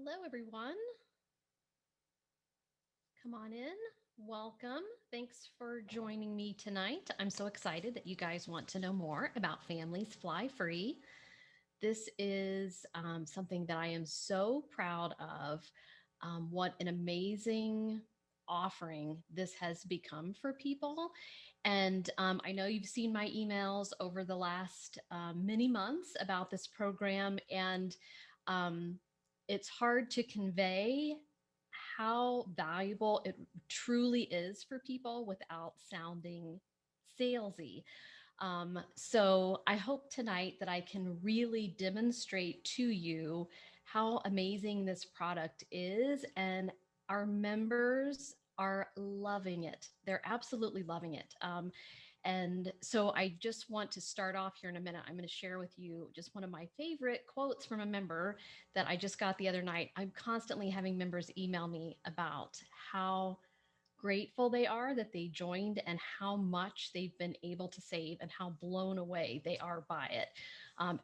Hello, everyone. Come on in. Welcome. Thanks for joining me tonight. I'm so excited that you guys want to know more about families fly free. This is something that I am so proud of. What an amazing offering this has become for people. And I know you've seen my emails over the last many months about this program, and um, it's hard to convey how valuable it truly is for people without sounding salesy. So I hope tonight that I can really demonstrate to you how amazing this product is, and our members are loving it. They're absolutely loving it. And so I just want to start off here in a minute. I'm going to share with you just one of my favorite quotes from a member that I just got the other night. I'm constantly having members email me about how grateful they are that they joined and how much they've been able to save and how blown away they are by it.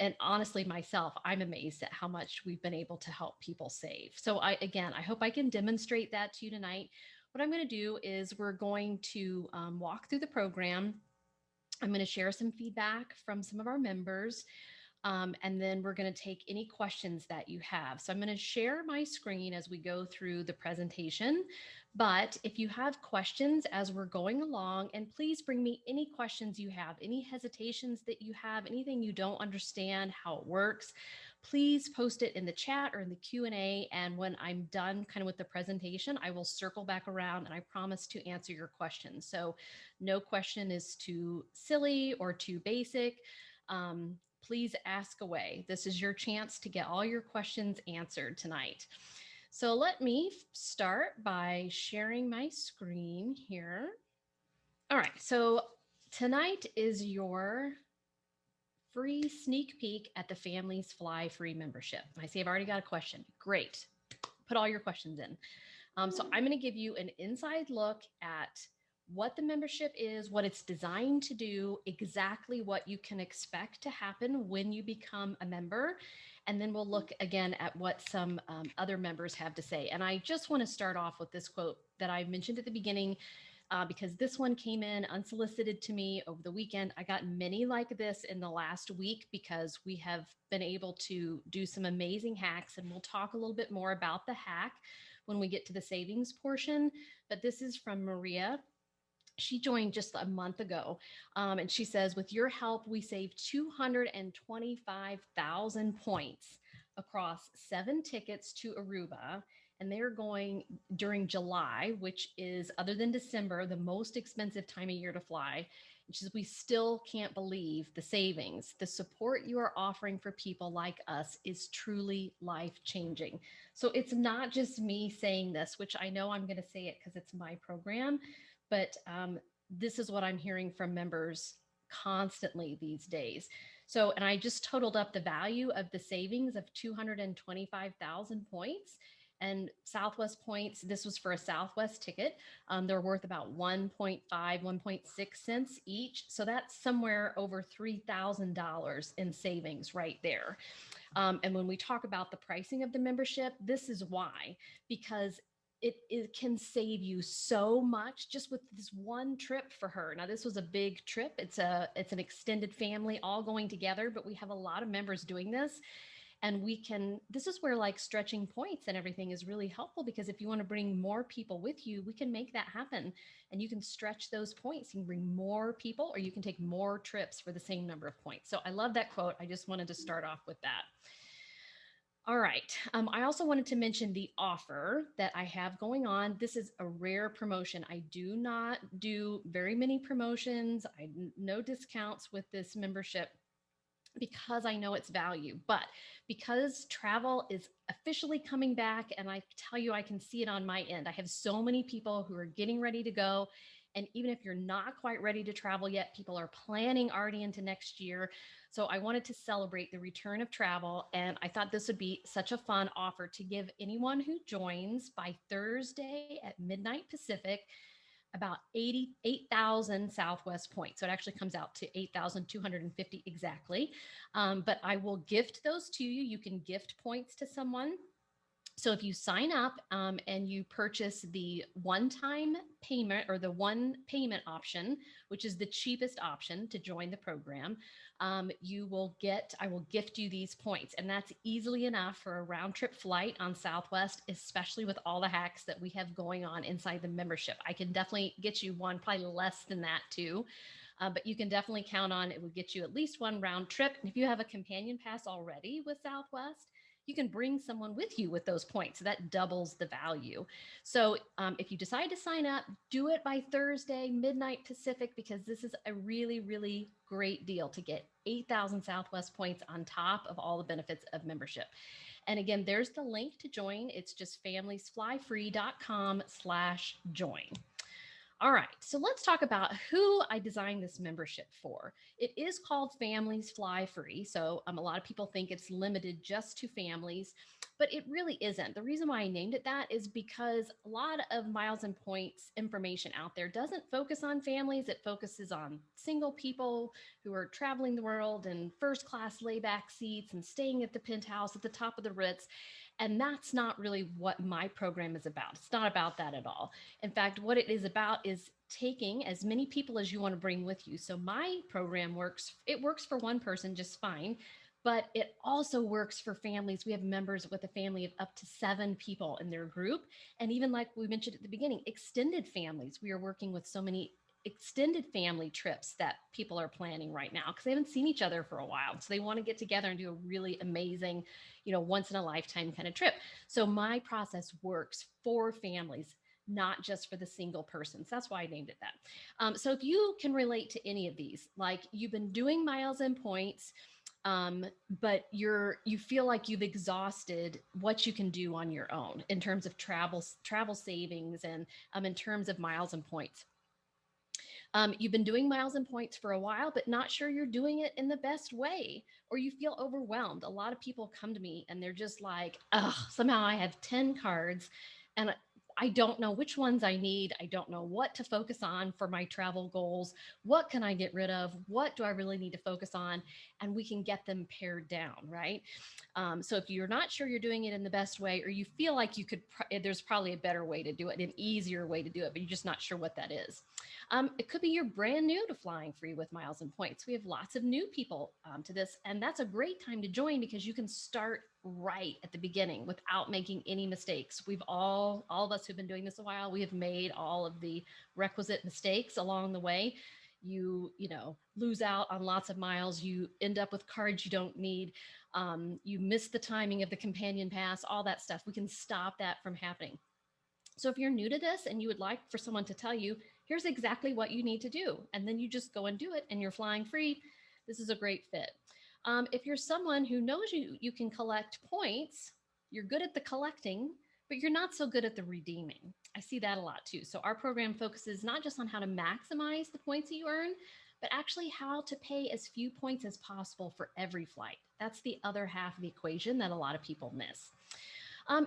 And honestly, myself, I'm amazed at how much we've been able to help people save. So I hope I can demonstrate that to you tonight. What I'm going to do is we're going to walk through the program. I'm going to share some feedback from some of our members. And then we're going to take any questions that you have. So I'm going to share my screen as we go through the presentation. But if you have questions as we're going along, and please bring me any questions you have, any hesitations that you have, anything you don't understand how it works, please post it in the chat or in the Q&A. And when I'm done kind of with the presentation, I will circle back around and I promise to answer your questions. So no question is too silly or too basic. Please ask away. This is your chance to get all your questions answered tonight. So let me start by sharing my screen here. All right, so tonight is your free sneak peek at the Families Fly Free membership. I see I've already got a question. Great. Put all your questions in. So I'm going to give you an inside look at what the membership is, what it's designed to do, exactly what you can expect to happen when you become a member. And then we'll look again at what some other members have to say. And I just want to start off with this quote that I mentioned at the beginning, because this one came in unsolicited to me over the weekend. I got many like this in the last week because we have been able to do some amazing hacks, and we'll talk a little bit more about the hack when we get to the savings portion. But this is from Maria. She joined just a month ago, and she says, with your help, we saved 225,000 points across 7 tickets to Aruba. And they're going during July, which is, other than December, the most expensive time of year to fly. And she says, we still can't believe the savings. The support you are offering for people like us is truly life-changing. So it's not just me saying this, which I know I'm going to say it because it's my program, but this is what I'm hearing from members constantly these days. So, and I just totaled up the value of the savings of 225,000 points. And Southwest points, this was for a Southwest ticket. They're worth about 1.5, 1.6 cents each. So that's somewhere over $3,000 in savings right there. And when we talk about the pricing of the membership, this is why, because it can save you so much just with this one trip for her. Now, this was a big trip. It's an extended family all going together, but we have a lot of members doing this. And this is where like stretching points and everything is really helpful, because if you want to bring more people with you, we can make that happen. And you can stretch those points. You can bring more people, or you can take more trips for the same number of points. So I love that quote. I just wanted to start off with that. All right. I also wanted to mention the offer that I have going on. This is a rare promotion. I do not do very many promotions. No discounts with this membership because I know its value, but because travel is officially coming back, and I tell you, I can see it on my end. I have so many people who are getting ready to go. And even if you're not quite ready to travel yet, people are planning already into next year. So I wanted to celebrate the return of travel. And I thought this would be such a fun offer to give anyone who joins by Thursday at midnight Pacific about 88,000 Southwest points. So it actually comes out to 8,250 exactly. But I will gift those to you. You can gift points to someone. So if you sign up and you purchase the one-time payment or the one payment option, which is the cheapest option to join the program, I will gift you these points. And that's easily enough for a round trip flight on Southwest, especially with all the hacks that we have going on inside the membership. I can definitely get you one, probably less than that too. But you can definitely count on it would get you at least one round trip. And if you have a companion pass already with Southwest, you can bring someone with you with those points. So that doubles the value. So if you decide to sign up, do it by Thursday, midnight Pacific, because this is a really, really great deal to get 8,000 Southwest points on top of all the benefits of membership. And again, there's the link to join. It's just familiesflyfree.com/join. All right, so let's talk about who I designed this membership for. It is called Families Fly Free, so a lot of people think it's limited just to families, but it really isn't. The reason why I named it that is because a lot of miles and points information out there doesn't focus on families. It focuses on single people who are traveling the world in first class layback seats and staying at the penthouse at the top of the Ritz. And that's not really what my program is about. It's not about that at all. In fact, what it is about is taking as many people as you want to bring with you. So my program works for one person just fine, but it also works for families. We have members with a family of up to 7 people in their group. And even like we mentioned at the beginning, extended families. We are working with so many extended family trips that people are planning right now because they haven't seen each other for a while. So they want to get together and do a really amazing, once in a lifetime kind of trip. So my process works for families, not just for the single persons. That's why I named it that. So if you can relate to any of these, like you've been doing miles and points, but you feel like you've exhausted what you can do on your own in terms of travel savings and in terms of miles and points. You've been doing miles and points for a while, but not sure you're doing it in the best way, or you feel overwhelmed. A lot of people come to me and they're just like, oh, somehow I have 10 cards and I don't know which ones I need. I don't know what to focus on for my travel goals. What can I get rid of? What do I really need to focus on? And we can get them pared down, right? So if you're not sure you're doing it in the best way, or you feel like there's probably a better way to do it, an easier way to do it, but you're just not sure what that is. It could be you're brand new to flying free with miles and points. We have lots of new people to this, and that's a great time to join because you can start right at the beginning without making any mistakes. We've all of us who've been doing this a while, we have made all of the requisite mistakes along the way. You lose out on lots of miles. You end up with cards you don't need. You miss the timing of the companion pass, all that stuff. We can stop that from happening. So if you're new to this and you would like for someone to tell you, here's exactly what you need to do, and then you just go and do it and you're flying free, this is a great fit. If you're someone who knows you can collect points, you're good at the collecting, but you're not so good at the redeeming. I see that a lot too. So our program focuses not just on how to maximize the points that you earn, but actually how to pay as few points as possible for every flight. That's the other half of the equation that a lot of people miss.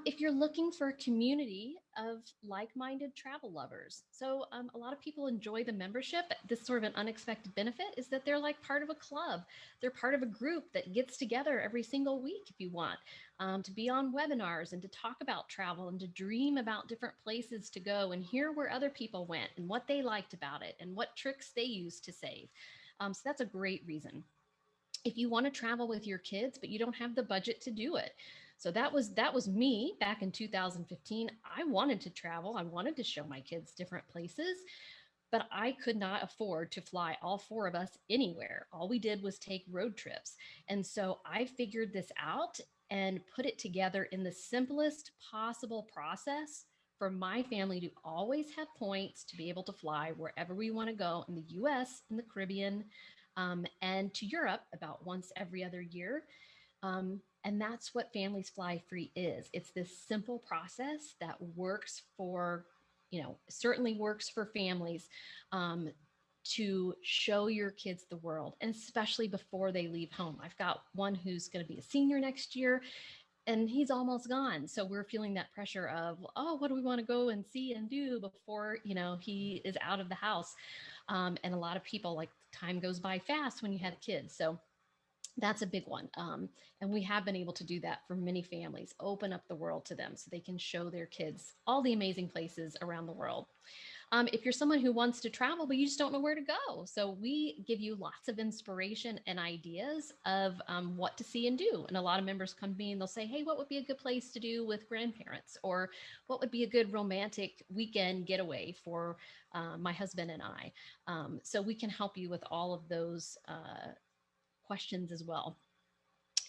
If you're looking for a community of like-minded travel lovers. So a lot of people enjoy the membership. This sort of an unexpected benefit is that they're like part of a club. They're part of a group that gets together every single week if you want, to be on webinars and to talk about travel and to dream about different places to go and hear where other people went and what they liked about it and what tricks they used to save. So that's a great reason. If you want to travel with your kids, but you don't have the budget to do it. So that was me back in 2015. I wanted to travel. I wanted to show my kids different places, but I could not afford to fly all 4 of us anywhere. All we did was take road trips. And so I figured this out and put it together in the simplest possible process for my family to always have points to be able to fly wherever we want to go in the US, in the Caribbean, and to Europe about once every other year. And that's what Families Fly Free is. It's this simple process that works for, certainly works for families to show your kids the world, and especially before they leave home. I've got one who's going to be a senior next year, and he's almost gone. So we're feeling that pressure of, oh, what do we want to go and see and do before, he is out of the house. And a lot of people, like, time goes by fast when you have kids. So That's a big one. And we have been able to do that for many families, open up the world to them so they can show their kids all the amazing places around the world. If you're someone who wants to travel, but you just don't know where to go. So we give you lots of inspiration and ideas of what to see and do. And a lot of members come to me and they'll say, hey, what would be a good place to do with grandparents? Or what would be a good romantic weekend getaway for my husband and I? So we can help you with all of those questions as well.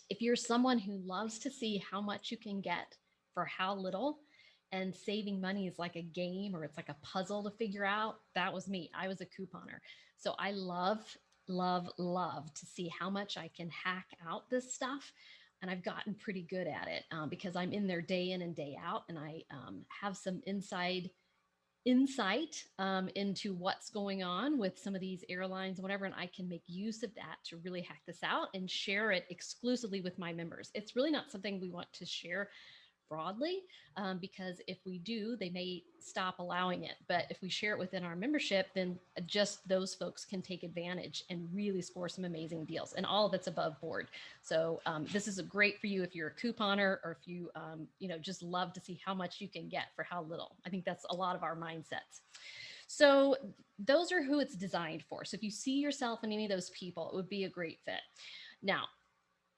If you're someone who loves to see how much you can get for how little, and saving money is like a game or it's like a puzzle to figure out, that was me. I was a couponer. So I love to see how much I can hack out this stuff. And I've gotten pretty good at it because I'm in there day in and day out, and I have some inside insight into what's going on with some of these airlines and whatever, and I can make use of that to really hack this out and share it exclusively with my members. It's really not something we want to share broadly, because if we do, they may stop allowing it. But if we share it within our membership, then just those folks can take advantage and really score some amazing deals. And all of it's above board. So this is great for you if you're a couponer, or if you just love to see how much you can get for how little. I think that's a lot of our mindsets. So those are who it's designed for. So if you see yourself in any of those people, it would be a great fit. Now,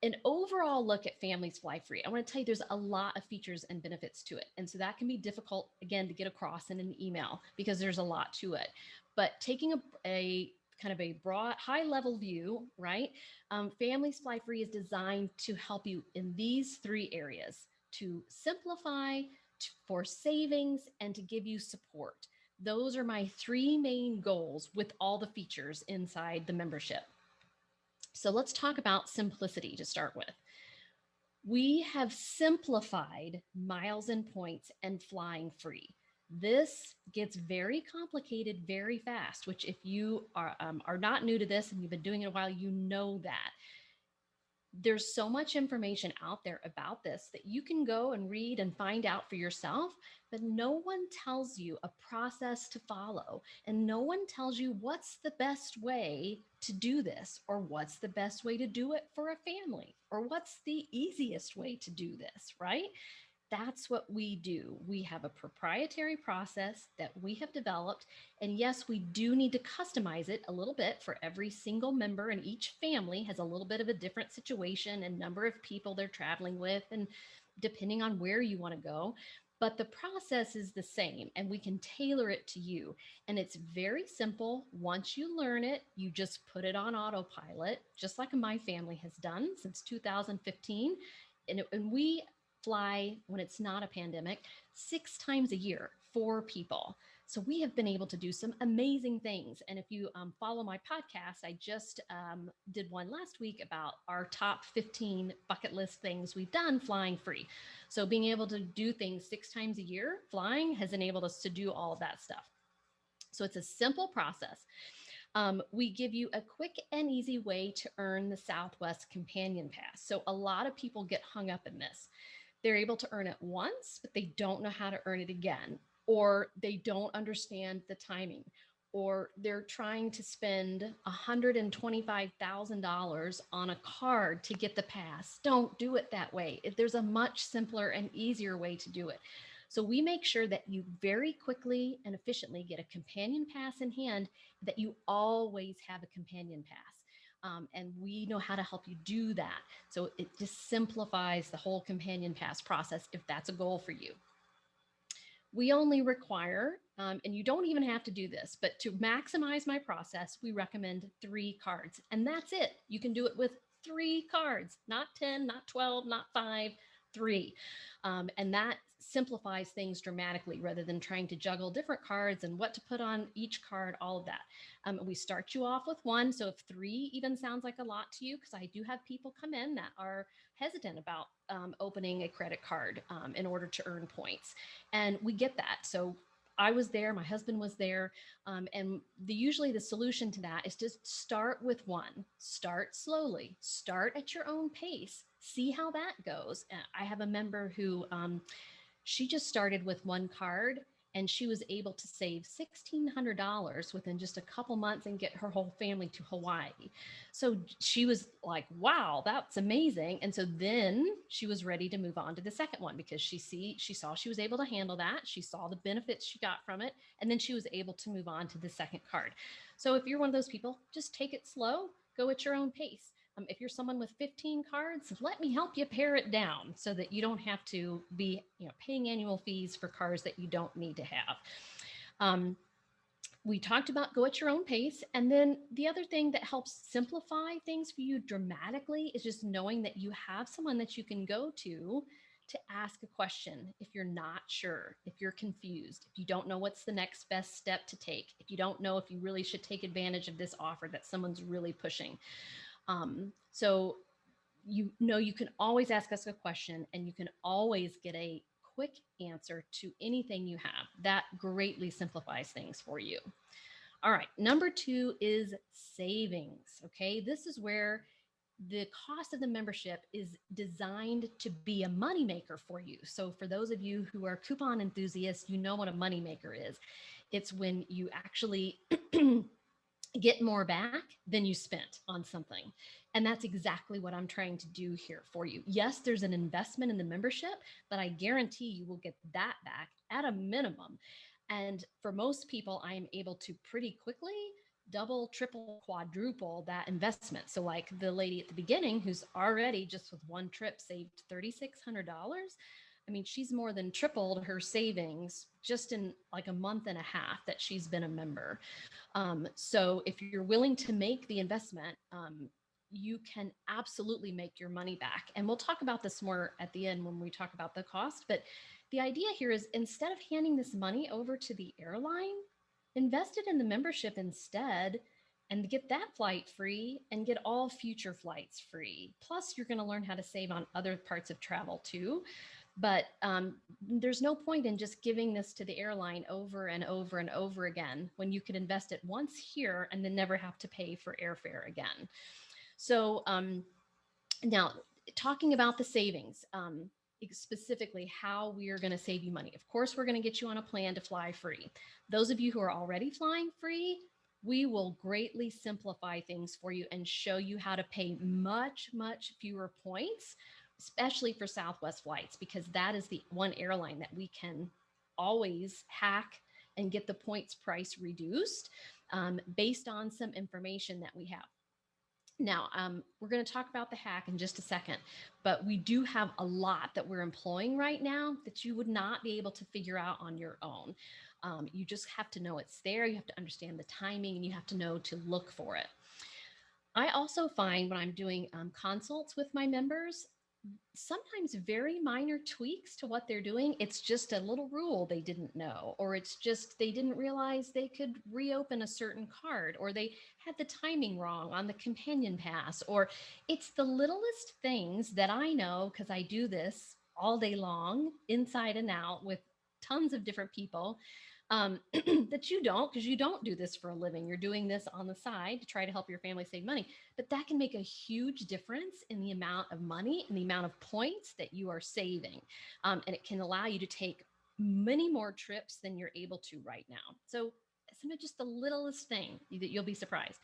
an overall look at Families Fly Free, I want to tell you there's a lot of features and benefits to it. And so that can be difficult, again, to get across in an email because there's a lot to it. But taking a kind of a broad, high level view, right? Families Fly Free is designed to help you in these three areas: to simplify, for savings, and to give you support. Those are my three main goals with all the features inside the membership. So let's talk about simplicity to start with. We have simplified miles and points and flying free. This gets very complicated very fast, which if you are not new to this and you've been doing it a while, you know that. There's so much information out there about this that you can go and read and find out for yourself, but no one tells you a process to follow, and no one tells you what's the best way to do this, or what's the best way to do it for a family, or what's the easiest way to do this, right? That's what we do. We have a proprietary process that we have developed. And yes, we do need to customize it a little bit for every single member, and each family has a little bit of a different situation and number of people they're traveling with, and depending on where you want to go. But the process is the same, and we can tailor it to you. And it's very simple. Once you learn it, you just put it on autopilot, just like my family has done since 2015. And we fly, when it's not a pandemic, 6 times a year for people. So we have been able to do some amazing things. And if you follow my podcast, I just did one last week about our top 15 bucket list things we've done flying free. So being able to do things 6 times a year flying has enabled us to do all of that stuff. So it's a simple process. We give you a quick and easy way to earn the Southwest Companion Pass. So a lot of people get hung up in this. They're able to earn it once, but they don't know how to earn it again, or they don't understand the timing, or they're trying to spend $125,000 on a card to get the pass. Don't do it that way. There's a much simpler and easier way to do it. So we make sure that you very quickly and efficiently get a companion pass in hand, that you always have a companion pass. And we know how to help you do that. So it just simplifies the whole companion pass process if that's a goal for you. We only require, and you don't even have to do this, but to maximize my process, we recommend 3 cards. And that's it. You can do it with 3 cards, not 10, not 12, not 5, 3. And that simplifies things dramatically rather than trying to juggle different cards and what to put on each card, all of that. We start you off with 1. So if 3 even sounds like a lot to you, because I do have people come in that are hesitant about opening a credit card in order to earn points. And we get that. So I was there, my husband was there, and usually the solution to that is to start with 1. Start slowly, start at your own pace, see how that goes. I have a member who she just started with 1 card, and she was able to save $1,600 within just a couple months and get her whole family to Hawaii. So she was like, wow, that's amazing. And so then she was ready to move on to the second one because she saw she was able to handle that. She saw the benefits she got from it. And then she was able to move on to the second card. So if you're one of those people, just take it slow, go at your own pace. If you're someone with 15 cards, let me help you pare it down so that you don't have to be, paying annual fees for cards that you don't need to have. We talked about go at your own pace. And then the other thing that helps simplify things for you dramatically is just knowing that you have someone that you can go to ask a question if you're not sure, if you're confused, if you don't know what's the next best step to take, if you don't know if you really should take advantage of this offer that someone's really pushing. So you can always ask us a question and you can always get a quick answer to anything you have. That greatly simplifies things for you. All right, number 2 is savings. Okay, this is where the cost of the membership is designed to be a moneymaker for you. So for those of you who are coupon enthusiasts, you know what a moneymaker is. It's when you actually get more back than you spent on something. And that's exactly what I'm trying to do here for you. Yes, there's an investment in the membership, but I guarantee you will get that back at a minimum. And for most people, I am able to pretty quickly double, triple, quadruple that investment. So, like the lady at the beginning who's already just with one trip saved $3,600. I mean, she's more than tripled her savings just in like a month and a half that she's been a member. So if you're willing to make the investment, you can absolutely make your money back. And we'll talk about this more at the end when we talk about the cost. But the idea here is instead of handing this money over to the airline, invest it in the membership instead and get that flight free and get all future flights free. Plus, you're going to learn how to save on other parts of travel too. But there's no point in just giving this to the airline over and over and over again when you could invest it once here and then never have to pay for airfare again. So now talking about the savings, specifically how we are going to save you money. Of course, we're going to get you on a plan to fly free. Those of you who are already flying free, we will greatly simplify things for you and show you how to pay much, much fewer points, especially for Southwest flights, because that is the one airline that we can always hack and get the points price reduced based on some information that we have. Now, we're going to talk about the hack in just a second, but we do have a lot that we're employing right now that you would not be able to figure out on your own. You just have to know it's there. You have to understand the timing and you have to know to look for it. I also find when I'm doing consults with my members, sometimes very minor tweaks to what they're doing. It's just a little rule they didn't know, or it's just they didn't realize they could reopen a certain card, or they had the timing wrong on the companion pass, or it's the littlest things that I know because I do this all day long, inside and out, with tons of different people. That you don't, because you don't do this for a living. You're doing this on the side to try to help your family save money. But that can make a huge difference in the amount of money and the amount of points that you are saving. And it can allow you to take many more trips than you're able to right now. So some of just the littlest thing that you'll be surprised.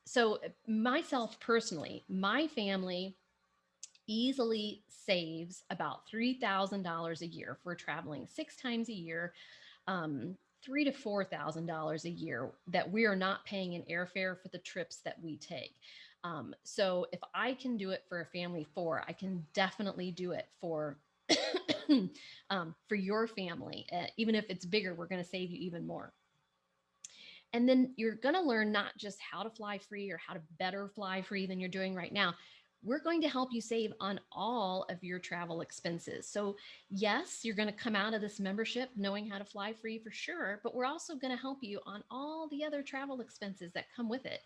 So myself personally, my family easily saves about $3,000 a year if we're traveling 6 times a year. $3,000 to $4,000 a year that we are not paying in airfare for the trips that we take. So if I can do it for a family of 4, I can definitely do it for for your family. Even if it's bigger, we're going to save you even more. And then you're going to learn not just how to fly free or how to better fly free than you're doing right now. We're going to help you save on all of your travel expenses. So yes, you're going to come out of this membership knowing how to fly free for sure, but we're also going to help you on all the other travel expenses that come with it.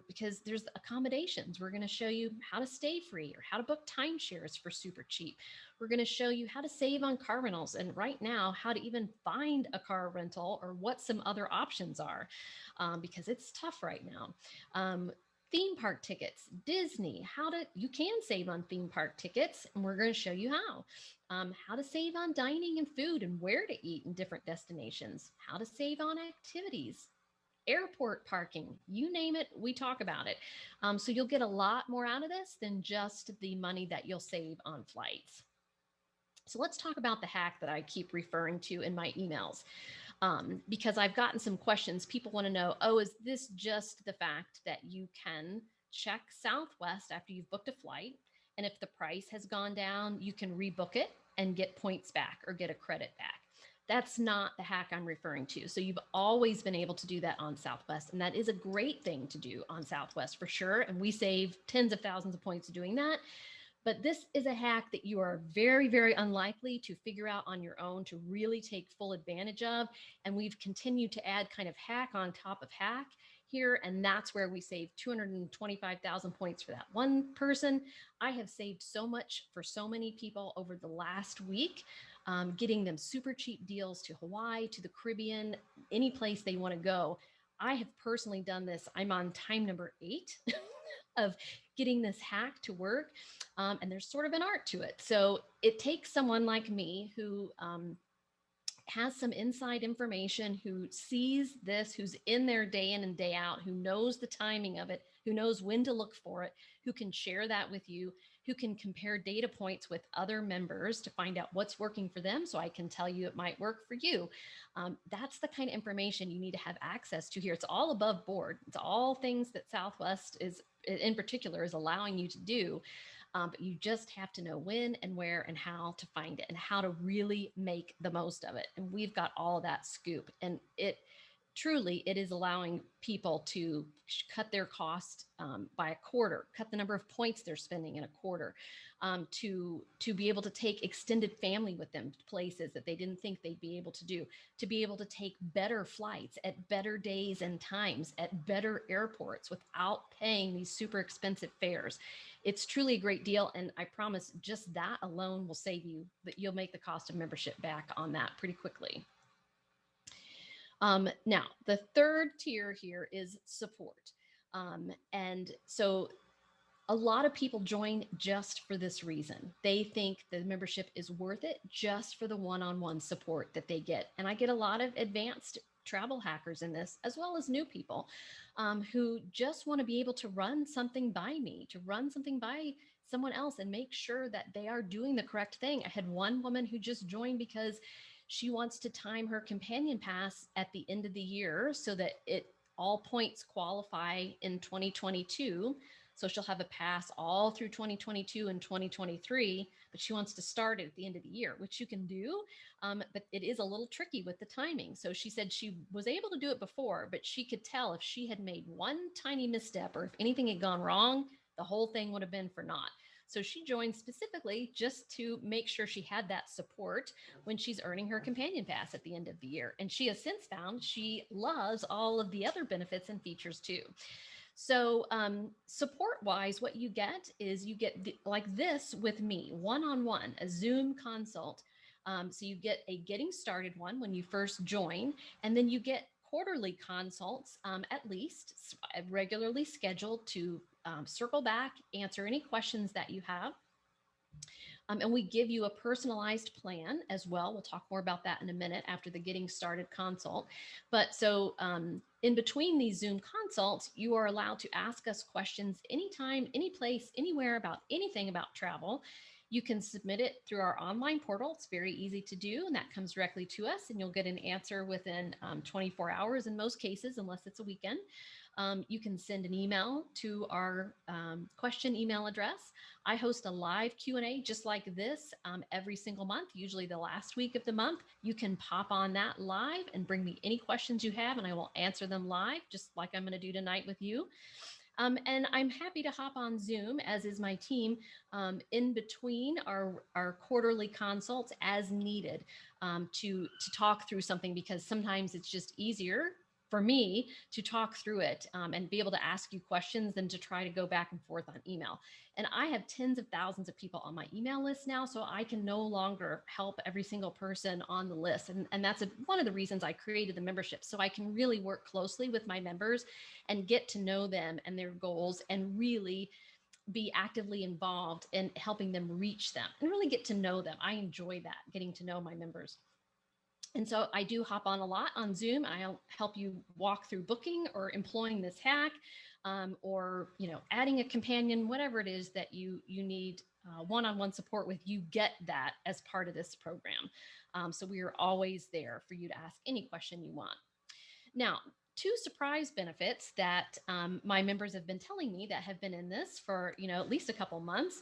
Because there's accommodations. We're going to show you how to stay free or how to book timeshares for super cheap. We're going to show you how to save on car rentals and right now how to even find a car rental or what some other options are, because it's tough right now. theme park tickets, Disney, you can save on theme park tickets, and we're going to show you how to save on dining and food and where to eat in different destinations, how to save on activities, airport parking, you name it, we talk about it. So you'll get a lot more out of this than just the money that you'll save on flights. So let's talk about the hack that I keep referring to in my emails, because I've gotten some questions. People want to know, oh, is this just the fact that you can check Southwest after you've booked a flight? And if the price has gone down, you can rebook it and get points back or get a credit back. That's not the hack I'm referring to. So you've always been able to do that on Southwest, and that is a great thing to do on Southwest for sure. And we save tens of thousands of points doing that. But this is a hack that you are very, very unlikely to figure out on your own to really take full advantage of. And we've continued to add kind of hack on top of hack here. And that's where we save 225,000 points for that one person. I have saved so much for so many people over the last week, getting them super cheap deals to Hawaii, to the Caribbean, any place they want to go. I have personally done this. I'm on time number 8 of getting this hack to work. And there's sort of an art to it. So it takes someone like me who has some inside information, who sees this, who's in there day in and day out, who knows the timing of it, who knows when to look for it, who can share that with you, who can compare data points with other members to find out what's working for them. So I can tell you it might work for you. That's the kind of information you need to have access to here. It's all above board. It's all things that Southwest is, in particular, is allowing you to do. But you just have to know when and where and how to find it and how to really make the most of it. And we've got all of that scoop. And it is allowing people to cut their cost by a quarter, cut the number of points they're spending in a quarter, to be able to take extended family with them to places that they didn't think they'd be able to do, to be able to take better flights at better days and times at better airports without paying these super expensive fares. It's truly a great deal. And I promise just that alone will save you, that you'll make the cost of membership back on that pretty quickly. Now, the third tier here is support. And so a lot of people join just for this reason. They think the membership is worth it just for the one-on-one support that they get. And I get a lot of advanced travel hackers in this, as well as new people who just want to be able to run something by me, to run something by someone else and make sure that they are doing the correct thing. I had one woman who just joined because she wants to time her companion pass at the end of the year so that all points qualify in 2022. So she'll have a pass all through 2022 and 2023, but she wants to start it at the end of the year, which you can do. But it is a little tricky with the timing. So she said she was able to do it before, but she could tell if she had made one tiny misstep or if anything had gone wrong, the whole thing would have been for naught. So she joined specifically just to make sure she had that support when she's earning her companion pass at the end of the year. And she has since found she loves all of the other benefits and features too. So support-wise, what you get is you get like this with me, one-on-one, a Zoom consult. So you get a getting started one when you first join, and then you get quarterly consults, at least regularly scheduled, to circle back, answer any questions that you have. And we give you a personalized plan as well. We'll talk more about that in a minute after the getting started consult. But so in between these Zoom consults, you are allowed to ask us questions anytime, any place, anywhere about anything about travel. You can submit it through our online portal. It's very easy to do, and that comes directly to us, and you'll get an answer within 24 hours in most cases, unless it's a weekend. You can send an email to our question email address. I host a live Q&A just like this every single month, usually the last week of the month. You can pop on that live and bring me any questions you have, and I will answer them live, just like I'm going to do tonight with you. And I'm happy to hop on Zoom, as is my team, in between our quarterly consults as needed, to talk through something, because sometimes it's just easier for me to talk through it and be able to ask you questions than to try to go back and forth on email. And I have tens of thousands of people on my email list now, so I can no longer help every single person on the list. And that's one of the reasons I created the membership, so I can really work closely with my members and get to know them and their goals and really be actively involved in helping them reach them and really get to know them. I enjoy that, getting to know my members. And so I do hop on a lot on Zoom. I'll help you walk through booking or employing this hack, or adding a companion, whatever it is that you need one-on-one support with. You get that as part of this program. So we are always there for you to ask any question you want. Now, two surprise benefits that my members have been telling me that have been in this for at least a couple months.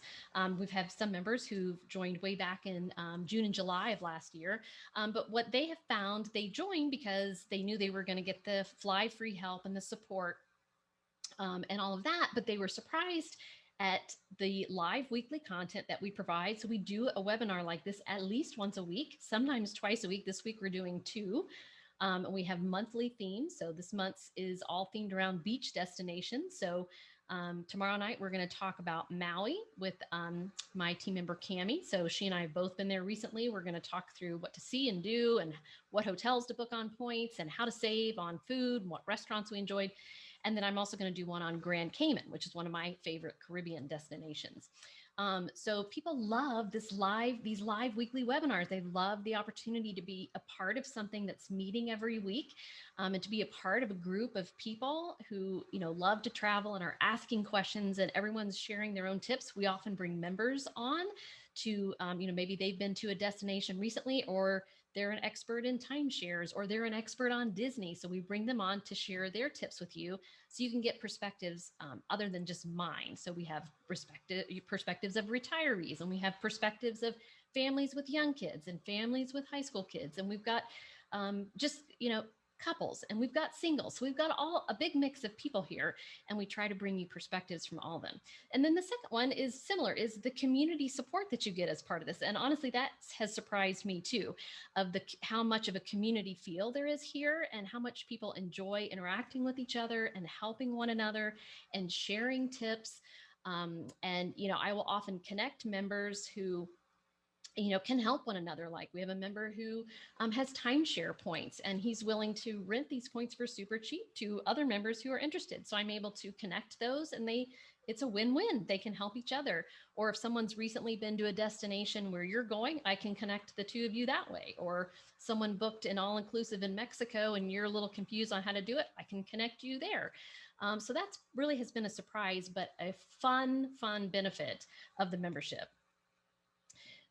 We've had some members who've joined way back in June and July of last year. But what they have found, they joined because they knew they were going to get the Flyfree help and the support and all of that. But they were surprised at the live weekly content that we provide. So we do a webinar like this at least once a week, sometimes twice a week. This week we're doing two. We have monthly themes. So this month's is all themed around beach destinations. So tomorrow night, we're going to talk about Maui with my team member, Cami. So she and I have both been there recently. We're going to talk through what to see and do and what hotels to book on points and how to save on food and what restaurants we enjoyed. And then I'm also going to do one on Grand Cayman, which is one of my favorite Caribbean destinations. So people love these live weekly webinars. They love the opportunity to be a part of something that's meeting every week, and to be a part of a group of people who, love to travel and are asking questions, and everyone's sharing their own tips. We often bring members on to, maybe they've been to a destination recently, or they're an expert in timeshares, or they're an expert on Disney. So we bring them on to share their tips with you, so you can get perspectives other than just mine. So we have perspectives of retirees, and we have perspectives of families with young kids and families with high school kids. And we've got couples, and we've got singles. So we've got a big mix of people here, and we try to bring you perspectives from all of them. And then the second one is similar, is the community support that you get as part of this. And honestly, that has surprised me too, of how much of a community feel there is here, and how much people enjoy interacting with each other and helping one another and sharing tips. And I will often connect members who can help one another. Like we have a member who has timeshare points, and he's willing to rent these points for super cheap to other members who are interested. So I'm able to connect those, and it's a win-win. They can help each other. Or if someone's recently been to a destination where you're going, I can connect the two of you that way. Or someone booked an all-inclusive in Mexico and you're a little confused on how to do it, I can connect you there. So that's really has been a surprise, but a fun benefit of the membership.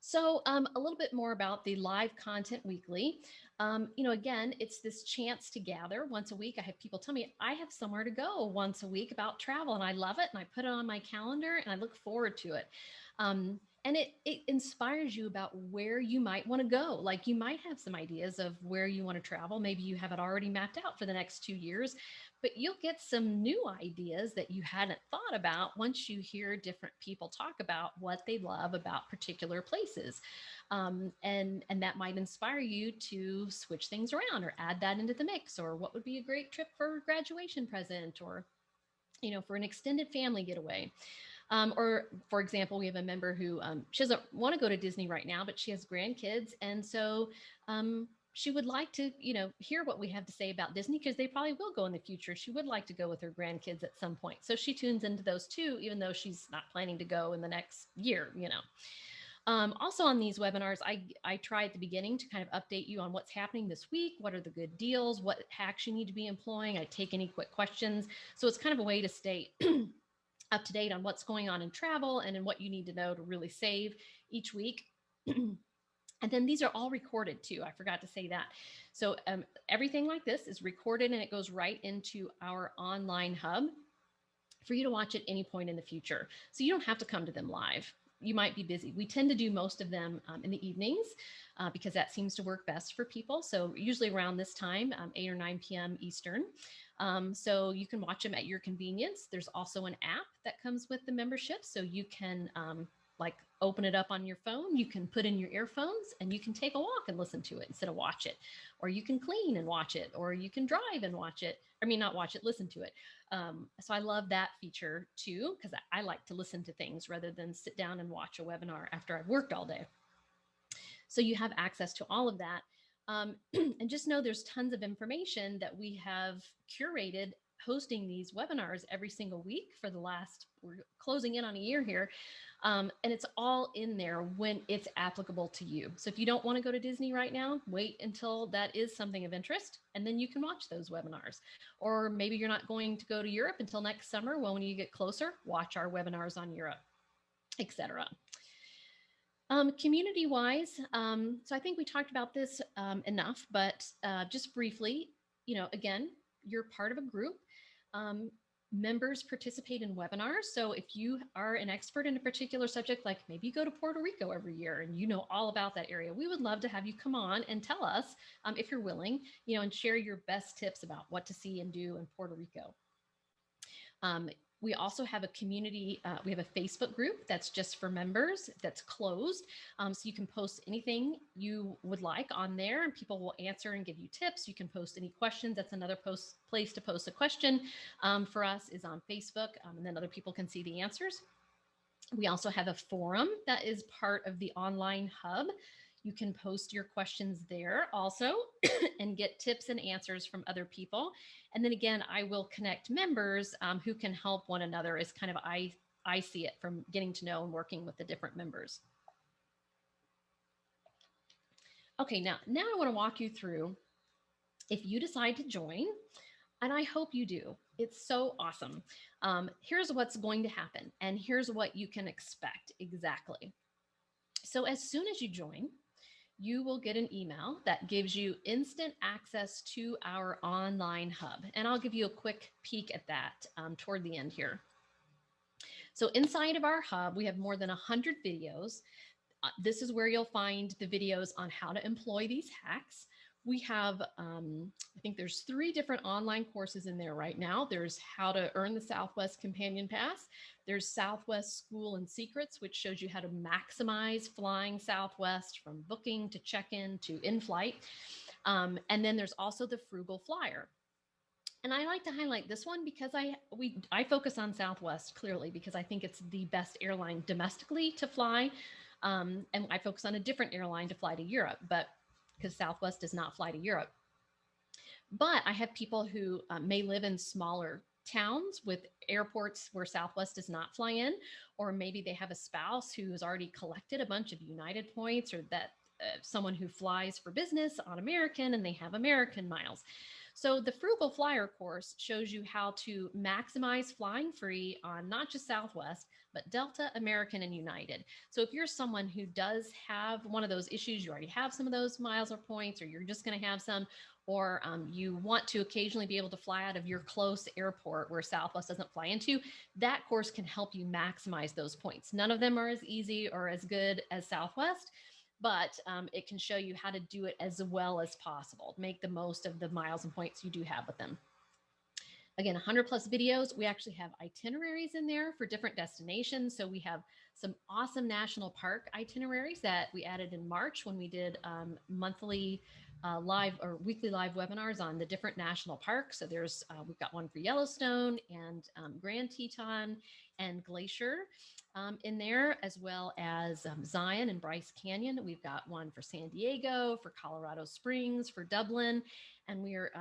So a little bit more about the live content weekly. Again, it's this chance to gather once a week. I have people tell me I have somewhere to go once a week about travel, and I love it. And I put it on my calendar, and I look forward to it. And it inspires you about where you might want to go. Like you might have some ideas of where you want to travel. Maybe you have it already mapped out for the next 2 years, but you'll get some new ideas that you hadn't thought about once you hear different people talk about what they love about particular places. And that might inspire you to switch things around or add that into the mix, or what would be a great trip for a graduation present, or, for an extended family getaway. Or for example, we have a member who she doesn't want to go to Disney right now, but she has grandkids. And so she would like to, hear what we have to say about Disney, because they probably will go in the future. She would like to go with her grandkids at some point. So she tunes into those too, even though she's not planning to go in the next year, Also on these webinars, I try at the beginning to kind of update you on what's happening this week. What are the good deals? What hacks you need to be employing? I take any quick questions. So it's kind of a way to stay up to date on what's going on in travel and in what you need to know to really save each week. And then these are all recorded too. I forgot to say that. So everything like this is recorded, and it goes right into our online hub for you to watch at any point in the future. So you don't have to come to them live. You might be busy. We tend to do most of them in the evenings because that seems to work best for people. So usually around this time, 8 or 9 p.m. Eastern. So you can watch them at your convenience. There's also an app that comes with the membership. So you can open it up on your phone. You can put in your earphones and you can take a walk and listen to it instead of watch it. Or you can clean and watch it. Or you can drive and watch it. I mean, not watch it, listen to it. So I love that feature too, because I like to listen to things rather than sit down and watch a webinar after I've worked all day. So you have access to all of that. And just know there's tons of information that we have curated hosting these webinars every single week for the last, we're closing in on a year here. And it's all in there when it's applicable to you. So if you don't want to go to Disney right now, wait until that is something of interest, and then you can watch those webinars. Or maybe you're not going to go to Europe until next summer. Well, when you get closer, watch our webinars on Europe, etc. Community-wise, so I think we talked about this enough, but just briefly, again, you're part of a group. Members participate in webinars. So if you are an expert in a particular subject, like maybe you go to Puerto Rico every year and you know all about that area, we would love to have you come on and tell us, if you're willing, and share your best tips about what to see and do in Puerto Rico. We also have a community, we have a Facebook group that's just for members, that's closed. So you can post anything you would like on there and people will answer and give you tips. You can post any questions. That's another place to post a question for us is on Facebook, and then other people can see the answers. We also have a forum that is part of the online hub. You can post your questions there also and get tips and answers from other people. And then again, I will connect members who can help one another as kind of I see it from getting to know and working with the different members. Okay, now I want to walk you through, if you decide to join, and I hope you do, it's so awesome. Here's what's going to happen, and here's what you can expect exactly. So as soon as you join, you will get an email that gives you instant access to our online hub. And I'll give you a quick peek at that toward the end here. So inside of our hub, we have more than 100 videos. This is where you'll find the videos on how to employ these hacks. We have, I think there's 3 different online courses in there right now. There's how to earn the Southwest Companion Pass. There's Southwest School and Secrets, which shows you how to maximize flying Southwest from booking to check-in to in-flight. And then there's also the Frugal Flyer. And I like to highlight this one because I focus on Southwest clearly because I think it's the best airline domestically to fly. And I focus on a different airline to fly to Europe, but because Southwest does not fly to Europe. But I have people who may live in smaller towns with airports where Southwest does not fly in, or maybe they have a spouse who has already collected a bunch of United points, or that someone who flies for business on American and they have American miles. So the Frugal Flyer course shows you how to maximize flying free on not just Southwest, but Delta, American, and United. So if you're someone who does have one of those issues, you already have some of those miles or points, or you're just going to have some, or you want to occasionally be able to fly out of your close airport where Southwest doesn't fly into, that course can help you maximize those points. None of them are as easy or as good as Southwest, but it can show you how to do it as well as possible. Make the most of the miles and points you do have with them. Again, 100 plus videos. We actually have itineraries in there for different destinations. So we have some awesome national park itineraries that we added in March when we did monthly live or weekly live webinars on the different national parks. So there's, we've got one for Yellowstone and Grand Teton and Glacier in there, as well as Zion and Bryce Canyon. We've got one for San Diego, for Colorado Springs, for Dublin, and we're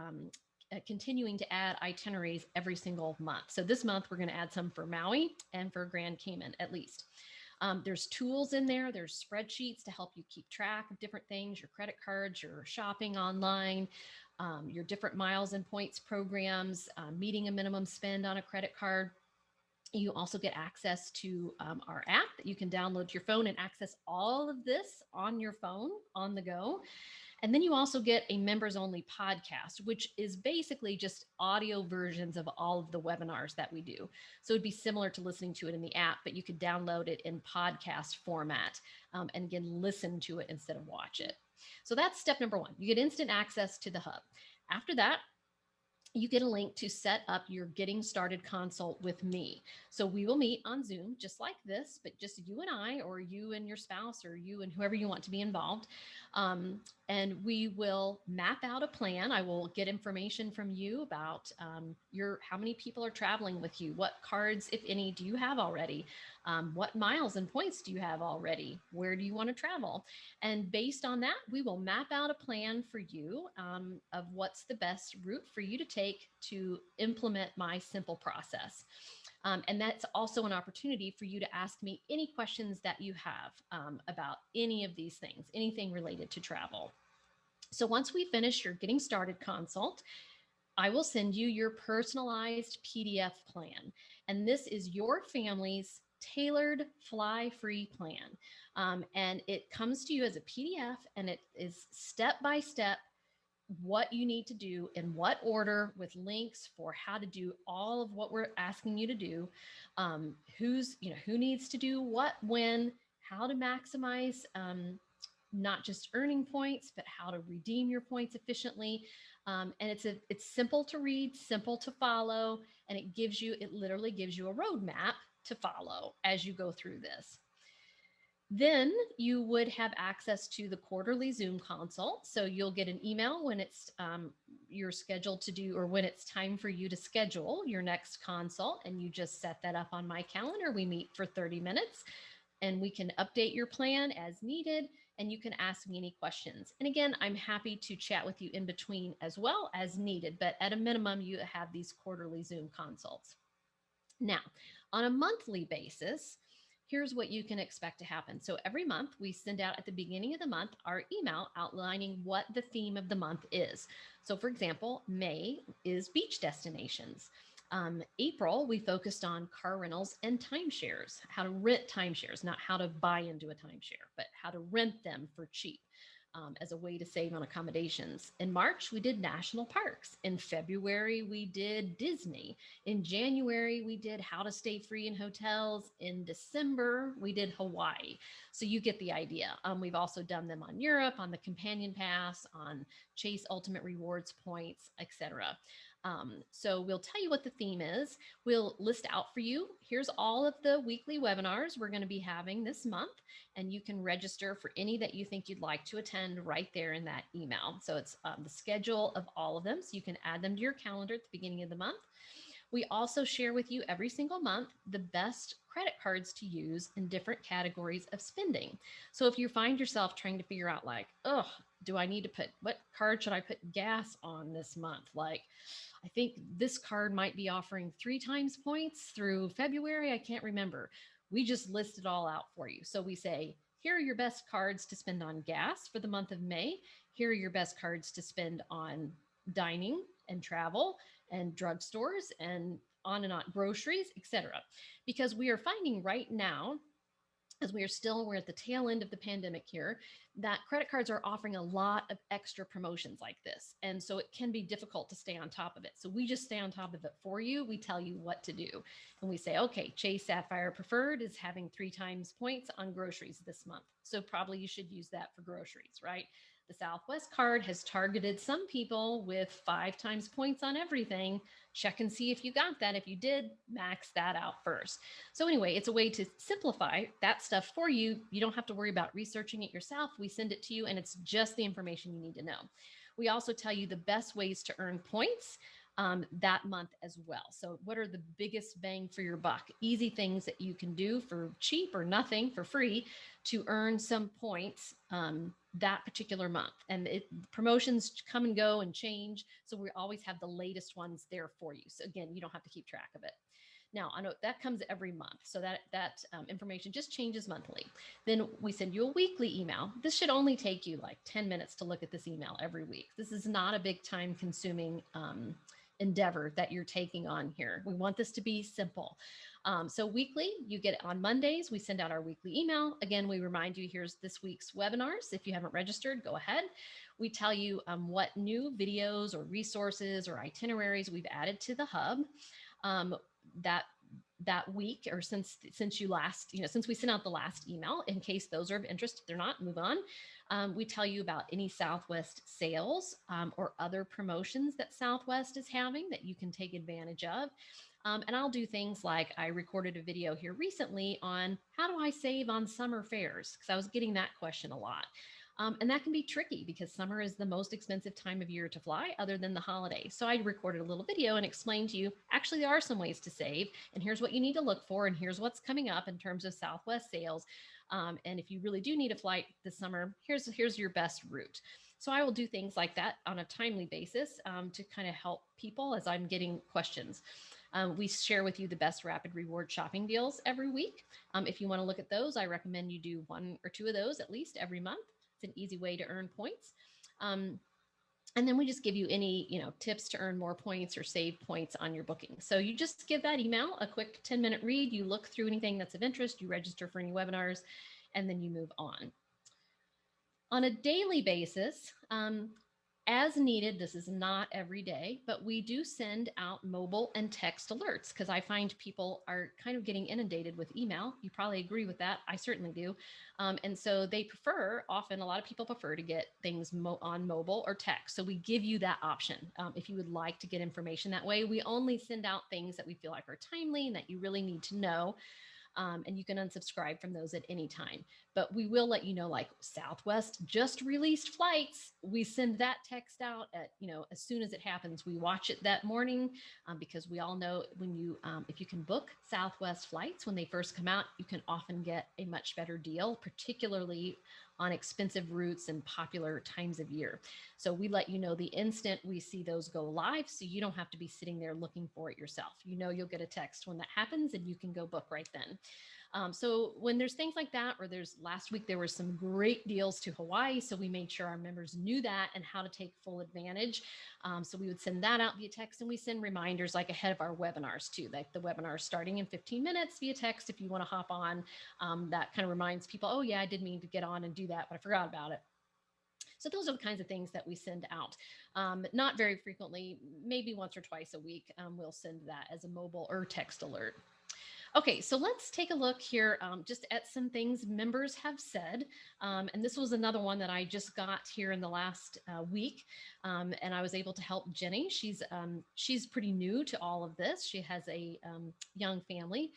continuing to add itineraries every single month. So this month we're going to add some for Maui and for Grand Cayman at least. There's tools in there. There's spreadsheets to help you keep track of different things, your credit cards, your shopping online, your different miles and points programs, meeting a minimum spend on a credit card. You also get access to our app that you can download to your phone and access all of this on your phone on the go. And then you also get a members only podcast, which is basically just audio versions of all of the webinars that we do. So it'd be similar to listening to it in the app, but you could download it in podcast format and again, listen to it instead of watch it. So that's step number 1. You get instant access to the hub. After that, you get a link to set up your getting started consult with me. So we will meet on Zoom just like this, but just you and I, or you and your spouse, or you and whoever you want to be involved. And we will map out a plan. I will get information from you about how many people are traveling with you, what cards, if any, do you have already, what miles and points do you have already, where do you want to travel, and based on that, we will map out a plan for you of what's the best route for you to take to implement my simple process. And that's also an opportunity for you to ask me any questions that you have about any of these things, anything related to travel. So once we finish your getting started consult, I will send you your personalized PDF plan. And this is your family's tailored fly free plan. And it comes to you as a PDF, and it is step by step what you need to do in what order, with links for how to do all of what we're asking you to do, who needs to do what, when, how to maximize not just earning points, but how to redeem your points efficiently. And it's simple to read, simple to follow, and it literally gives you a roadmap to follow as you go through this. Then you would have access to the quarterly Zoom consult. So you'll get an email when it's you're scheduled to do, or when it's time for you to schedule your next consult, and you just set that up on my calendar. We meet for 30 minutes and we can update your plan as needed, and you can ask me any questions. And again, I'm happy to chat with you in between as well as needed, but at a minimum, you have these quarterly Zoom consults. Now, on a monthly basis, here's what you can expect to happen. So every month, we send out at the beginning of the month our email outlining what the theme of the month is. So, for example, May is beach destinations. April, we focused on car rentals and timeshares, how to rent timeshares, not how to buy into a timeshare, but how to rent them for cheap. As a way to save on accommodations. In March, we did national parks. In February, we did Disney. In January, we did how to stay free in hotels. In December, we did Hawaii. So you get the idea. We've also done them on Europe, on the Companion Pass, on Chase Ultimate Rewards points, etc. So we'll tell you what the theme is. We'll list out for you. Here's all of the weekly webinars we're going to be having this month, and you can register for any that you think you'd like to attend right there in that email. So it's the schedule of all of them, so you can add them to your calendar at the beginning of the month. We also share with you every single month the best credit cards to use in different categories of spending. So if you find yourself trying to figure out like, oh, do I need to what card should I put gas on this month? Like, I think this card might be offering 3 times points through February. I can't remember. We just list it all out for you. So we say, here are your best cards to spend on gas for the month of May. Here are your best cards to spend on dining and travel and drugstores and on, groceries, etc. Because we are finding right now, as we're at the tail end of the pandemic here, that credit cards are offering a lot of extra promotions like this. And so it can be difficult to stay on top of it. So we just stay on top of it for you. We tell you what to do. And we say, okay, Chase Sapphire Preferred is having 3 times points on groceries this month. So probably you should use that for groceries, right? The Southwest card has targeted some people with 5 times points on everything. Check and see if you got that. If you did, max that out first. So anyway, it's a way to simplify that stuff for you. You don't have to worry about researching it yourself. We send it to you, and it's just the information you need to know. We also tell you the best ways to earn points that month as well. So what are the biggest bang for your buck? Easy things that you can do for cheap or nothing, for free, to earn some points that particular month. And promotions come and go and change. So we always have the latest ones there for you. So again, you don't have to keep track of it. Now, I know that comes every month. So that information just changes monthly. Then we send you a weekly email. This should only take you like 10 minutes to look at this email every week. This is not a big time consuming endeavor that you're taking on here. We want this to be simple. So weekly, you get it on Mondays. We send out our weekly email. Again, we remind you, here's this week's webinars. If you haven't registered, go ahead. We tell you what new videos or resources or itineraries we've added to the hub that week, or since you last, since we sent out the last email, in case those are of interest. If they're not, move on. We tell you about any Southwest sales or other promotions that Southwest is having that you can take advantage of. And I'll do things like I recorded a video here recently on how do I save on summer fares? Because I was getting that question a lot. And that can be tricky because summer is the most expensive time of year to fly other than the holidays. So I recorded a little video and explained to you actually there are some ways to save, and here's what you need to look for, and here's what's coming up in terms of Southwest sales. And if you really do need a flight this summer, here's your best route. So I will do things like that on a timely basis to kind of help people as I'm getting questions. We share with you the best rapid reward shopping deals every week. If you want to look at those, I recommend you do 1 or 2 of those at least every month. It's an easy way to earn points. And then we just give you any, tips to earn more points or save points on your booking. So you just give that email a quick 10-minute read. You look through anything that's of interest, you register for any webinars, and then you move on. On a daily basis, as needed, this is not every day, but we do send out mobile and text alerts because I find people are kind of getting inundated with email. You probably agree with that. I certainly do. And so they often a lot of people prefer to get things on mobile or text. So we give you that option. If you would like to get information that way, we only send out things that we feel like are timely and that you really need to know. And you can unsubscribe from those at any time. But we will let you know, like Southwest just released flights. We send that text out at, as soon as it happens. We watch it that morning because we all know if you can book Southwest flights when they first come out, you can often get a much better deal, particularly on expensive routes and popular times of year. So we let you know the instant we see those go live, so you don't have to be sitting there looking for it yourself. You'll get a text when that happens and you can go book right then. So when there's things like that, or last week there were some great deals to Hawaii, so we made sure our members knew that and how to take full advantage. So we would send that out via text, and we send reminders like ahead of our webinars too, like the webinar starting in 15 minutes via text. If you want to hop on, that kind of reminds people, oh yeah, I did mean to get on and do that, but I forgot about it. So those are the kinds of things that we send out. Not very frequently, maybe once or twice a week, we'll send that as a mobile or text alert. Okay, so let's take a look here just at some things members have said. And this was another one that I just got here in the last week. And I was able to help Jenny. She's pretty new to all of this. She has a young family.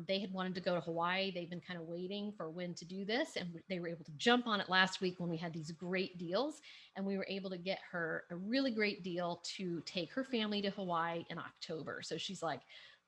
They had wanted to go to Hawaii. They've been kind of waiting for when to do this. And they were able to jump on it last week when we had these great deals. And we were able to get her a really great deal to take her family to Hawaii in October. So she's like,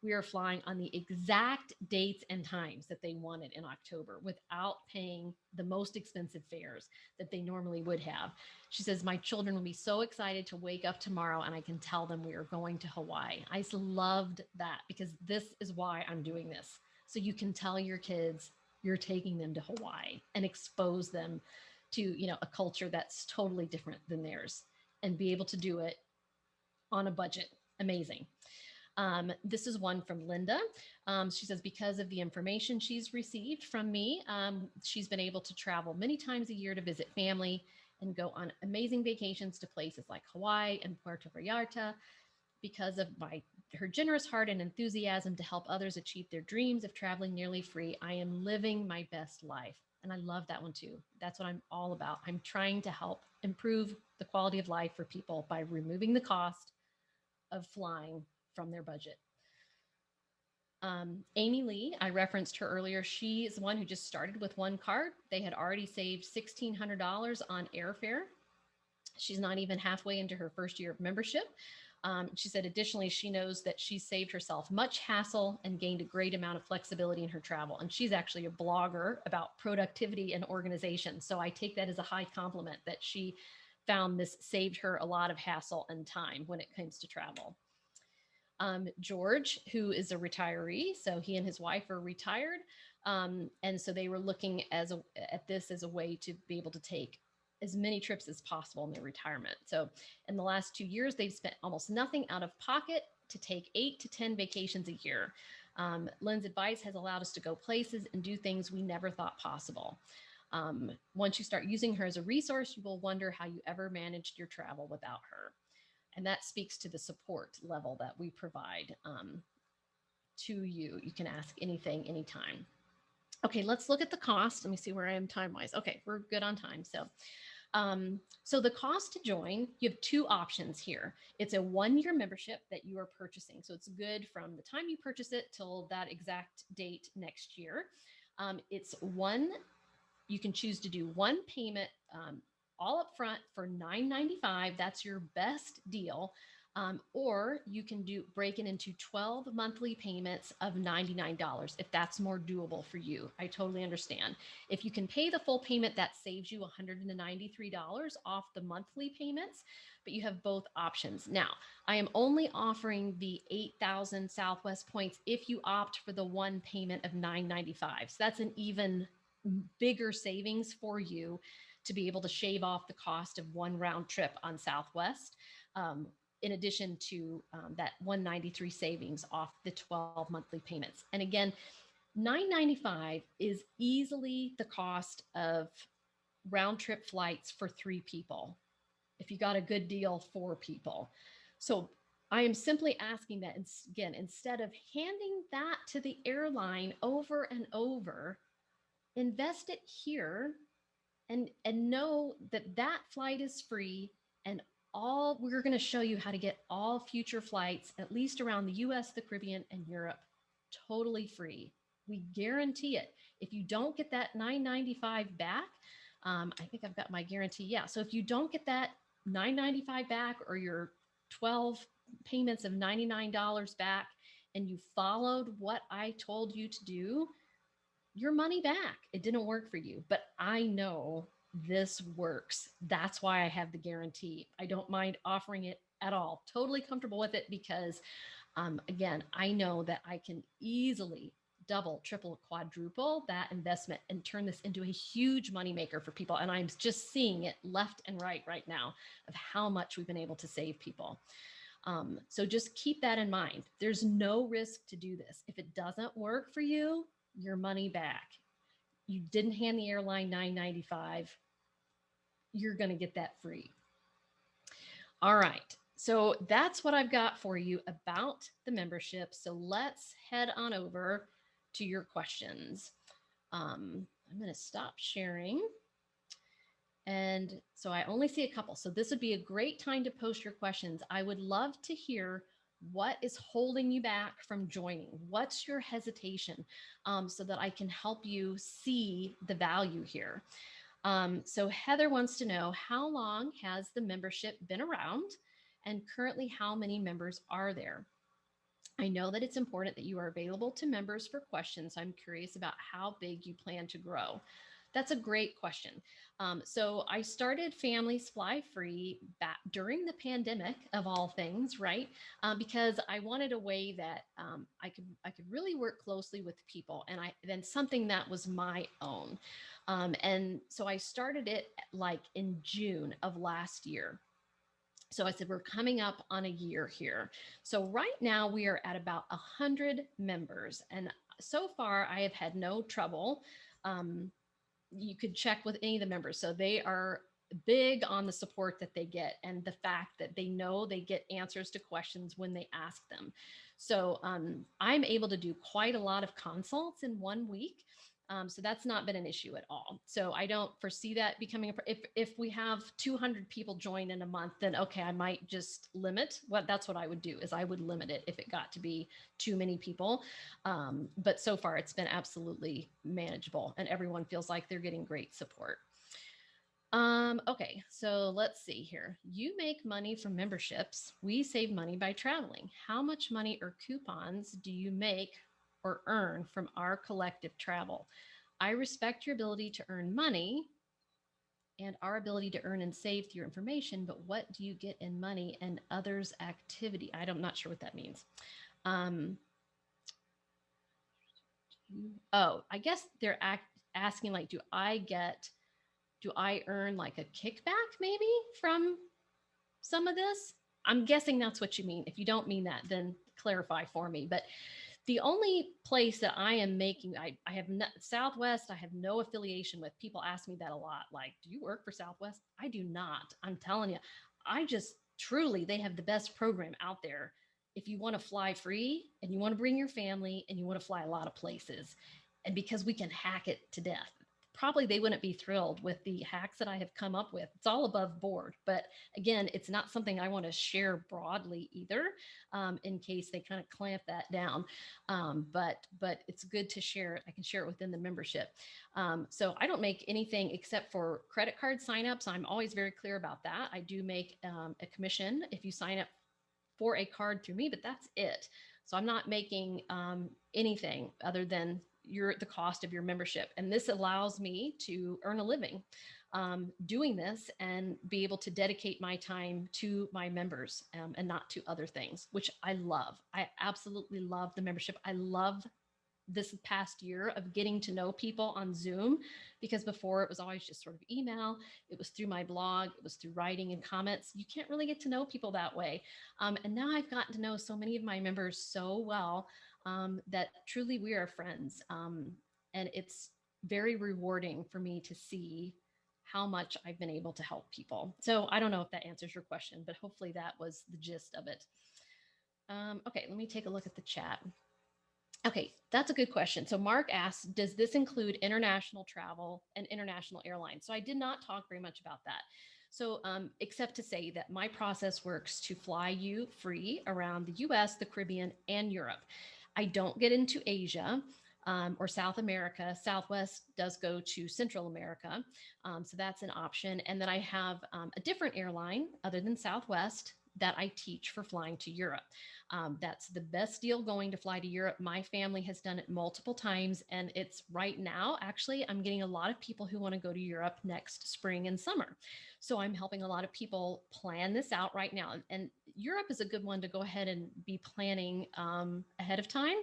we are flying on the exact dates and times that they wanted in October without paying the most expensive fares that they normally would have. She says, my children will be so excited to wake up tomorrow and I can tell them we are going to Hawaii. I just loved that because this is why I'm doing this. So you can tell your kids you're taking them to Hawaii and expose them to, a culture that's totally different than theirs and be able to do it on a budget. Amazing. This is one from Linda. She says, because of the information she's received from me, she's been able to travel many times a year to visit family and go on amazing vacations to places like Hawaii and Puerto Vallarta. Because of her generous heart and enthusiasm to help others achieve their dreams of traveling nearly free, I am living my best life. And I love that one too. That's what I'm all about. I'm trying to help improve the quality of life for people by removing the cost of flying from their budget. Amy Lee, I referenced her earlier. She is the one who just started with one card. They had already saved $1,600 on airfare. She's not even halfway into her first year of membership. She said, additionally, she knows that she saved herself much hassle and gained a great amount of flexibility in her travel. And she's actually a blogger about productivity and organization. So I take that as a high compliment that she found this saved her a lot of hassle and time when it comes to travel. George, who is a retiree, so he and his wife are retired. And so they were looking at this as a way to be able to take as many trips as possible in their retirement. So in the last 2 years, they've spent almost nothing out of pocket to take 8 to 10 vacations a year. Lynn's advice has allowed us to go places and do things we never thought possible. Once you start using her as a resource, you will wonder how you ever managed your travel without her. And that speaks to the support level that we provide to you. You can ask anything, anytime. Okay, let's look at the cost. Let me see where I am time wise. Okay, we're good on time. So the cost to join, you have two options here. It's a 1 year membership that you are purchasing. So it's good from the time you purchase it till that exact date next year. It's one, you can choose to do one payment all up front for $9.95. That's your best deal. Or you can do break it into 12 monthly payments of $99 if that's more doable for you. I totally understand. If you can pay the full payment, that saves you $193 off the monthly payments, but you have both options. Now, I am only offering the 8,000 Southwest points if you opt for the one payment of $9.95. So that's an even bigger savings for you to be able to shave off the cost of one round trip on Southwest. In addition to that 193 savings off the 12 monthly payments. And again, 995 is easily the cost of round trip flights for 3 people. If you got a good deal, 4 people. So I am simply asking that again, instead of handing that to the airline over and over, invest it here and know that that flight is free, and all we're going to show you how to get all future flights at least around the US, the Caribbean, and Europe totally free. We guarantee it. If you don't get that 995 back, I think I've got my guarantee. Yeah, so if you don't get that 995 back, or your 12 payments of $99 back, and you followed what I told you to do, your money back. It didn't work for you, but I know this works. That's why I have the guarantee. I don't mind offering it at all. Totally comfortable with it because, again, I know that I can easily double, triple, quadruple that investment and turn this into a huge moneymaker for people. And I'm just seeing it left and right now of how much we've been able to save people. So just keep that in mind. There's no risk to do this. If it doesn't work for you, your money back. You didn't hand the airline $9.95. You're going to get that free. All right. So that's what I've got for you about the membership. So let's head on over to your questions. I'm going to stop sharing. And so I only see a couple. So this would be a great time to post your questions. I would love to hear what is holding you back from joining. What's your hesitation, so that I can help you see the value here. So Heather wants to know, how long has the membership been around, and currently how many members are there? I know that it's important that you are available to members for questions. I'm curious about how big you plan to grow. That's a great question. So I started Families Fly Free back during the pandemic, of all things, right? Because I wanted a way that I could really work closely with people, and then something that was my own. And so I started it like in June of last year. So I said, we're coming up on a year here. So right now we are at about 100 members. And so far I have had no trouble. You could check with any of the members. So they are big on the support that they get, and the fact that they know they get answers to questions when they ask them. So I'm able to do quite a lot of consults in 1 week. So that's not been an issue at all. So I don't foresee that becoming if we have 200 people join in a month, then okay, I might just limit. That's what I would do, is I would limit it if it got to be too many people. But so far it's been absolutely manageable, and everyone feels like they're getting great support. Okay, so let's see here. You make money from memberships. We save money by traveling. How much money or coupons do you make or earn from our collective travel? I respect your ability to earn money and our ability to earn and save through your information, but what do you get in money and others' activity? I'm not sure what that means. I guess they're asking, like, do I earn like a kickback maybe from some of this? I'm guessing that's what you mean. If you don't mean that, then clarify for me. But the only place that I am making, I have Southwest, I have no affiliation with. People ask me that a lot. Like, do you work for Southwest? I do not. I'm telling you, I just truly, they have the best program out there. If you want to fly free and you want to bring your family and you want to fly a lot of places, And because we can hack it to death, probably they wouldn't be thrilled with the hacks that I have come up with. It's all above board. But again, it's not something I want to share broadly either, in case they kind of clamp that down. But it's good to share it. I can share it within the membership. So I don't make anything except for credit card signups. I'm always very clear about that. I do make a commission if you sign up for a card through me, but that's it. So I'm not making anything other than the cost of your membership. And this allows me to earn a living doing this and be able to dedicate my time to my members and not to other things, which I love. I absolutely love the membership. I love this past year of getting to know people on Zoom, because before it was always just sort of email. It was through my blog. It was through writing and comments. You can't really get to know people that way. And now I've gotten to know so many of my members so well that truly we are friends. And it's very rewarding for me to see how much I've been able to help people. So I don't know if that answers your question, but hopefully that was the gist of it. Okay, let me take a look at the chat. Okay, that's a good question. So Mark asked, does this include international travel and international airlines? So I did not talk very much about that. So except to say that my process works to fly you free around the US, the Caribbean, and Europe. I don't get into Asia or South America. Southwest does go to Central America. So that's an option. And then I have a different airline other than Southwest that I teach for flying to Europe. That's the best deal going to fly to Europe. My family has done it multiple times. And it's right now, actually, I'm getting a lot of people who want to go to Europe next spring and summer. So I'm helping a lot of people plan this out right now. And Europe is a good one to go ahead and be planning ahead of time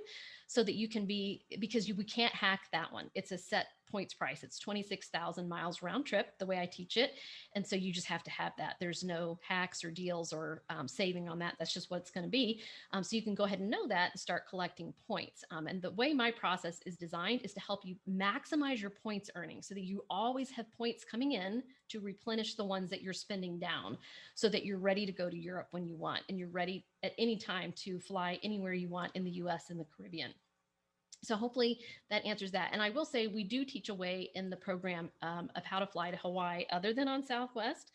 so that you can be, because we can't hack that one. It's a set points price. It's 26,000 miles round trip, the way I teach it. And so you just have to have that. There's no hacks or deals or saving on that. That's just what it's going to be. So you can go ahead and know that and start collecting points. And the way my process is designed is to help you maximize your points earning so that you always have points coming in to replenish the ones that you're spending down so that you're ready to go to Europe when you want and you're ready at any time to fly anywhere you want in the US and the Caribbean. So hopefully that answers that. And I will say we do teach a way in the program of how to fly to Hawaii other than on Southwest.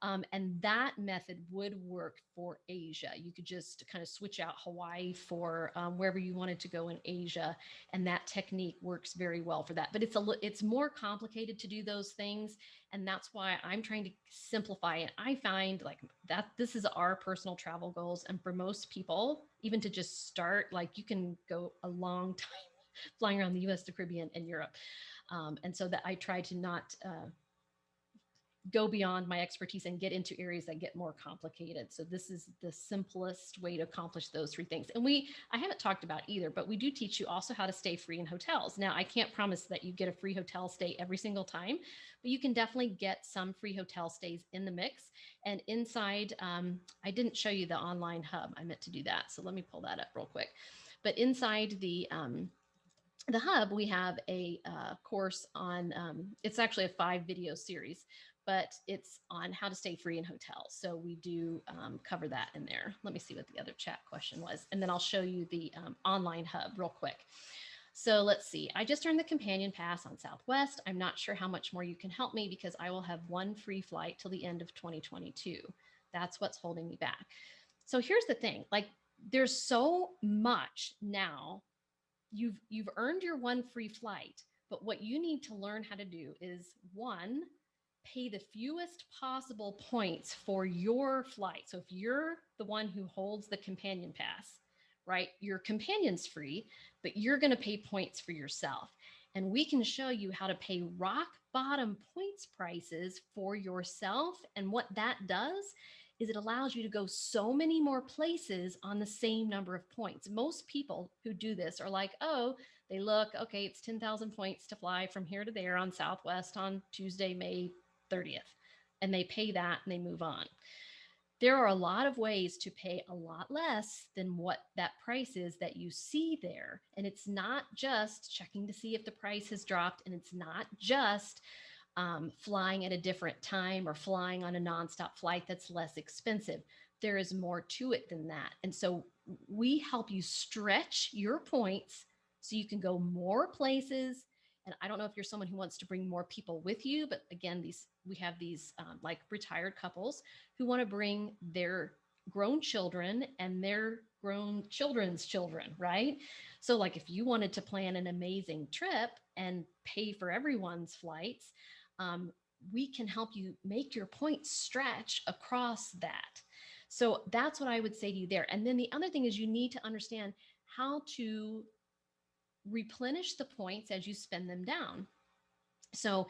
And that method would work for Asia. You could just kind of switch out Hawaii for wherever you wanted to go in Asia. And that technique works very well for that. But it's more complicated to do those things. And that's why I'm trying to simplify it. I find like that this is our personal travel goals. And for most people, even to just start, like you can go a long time flying around the US, the Caribbean, and Europe. And so that I try to not go beyond my expertise and get into areas that get more complicated. So this is the simplest way to accomplish those three things. And I haven't talked about either, but we do teach you also how to stay free in hotels. Now, I can't promise that you get a free hotel stay every single time, but you can definitely get some free hotel stays in the mix. And inside, I didn't show you the online hub. I meant to do that. So let me pull that up real quick. But inside the hub, we have a course on, it's actually a 5-video series, but it's on how to stay free in hotels. So we do cover that in there. Let me see what the other chat question was. And then I'll show you the online hub real quick. So let's see. I just earned the companion pass on Southwest. I'm not sure how much more you can help me because I will have one free flight till the end of 2022. That's what's holding me back. So here's the thing, like there's so much now. You've earned your one free flight, but what you need to learn how to do is one, pay the fewest possible points for your flight. So if you're the one who holds the companion pass, right, your companion's free, but you're going to pay points for yourself. And we can show you how to pay rock bottom points prices for yourself. And what that does is it allows you to go so many more places on the same number of points. Most people who do this are like, oh, they look, okay, it's 10,000 points to fly from here to there on Southwest on Tuesday, May 30th. And they pay that and they move on. There are a lot of ways to pay a lot less than what that price is that you see there. And it's not just checking to see if the price has dropped, and it's not just flying at a different time or flying on a nonstop flight that's less expensive. There is more to it than that. And so we help you stretch your points so you can go more places. And I don't know if you're someone who wants to bring more people with you, but again, we have these like retired couples who want to bring their grown children and their grown children's children, right? So like if you wanted to plan an amazing trip and pay for everyone's flights, we can help you make your points stretch across that. So that's what I would say to you there. And then the other thing is you need to understand how to replenish the points as you spend them down. So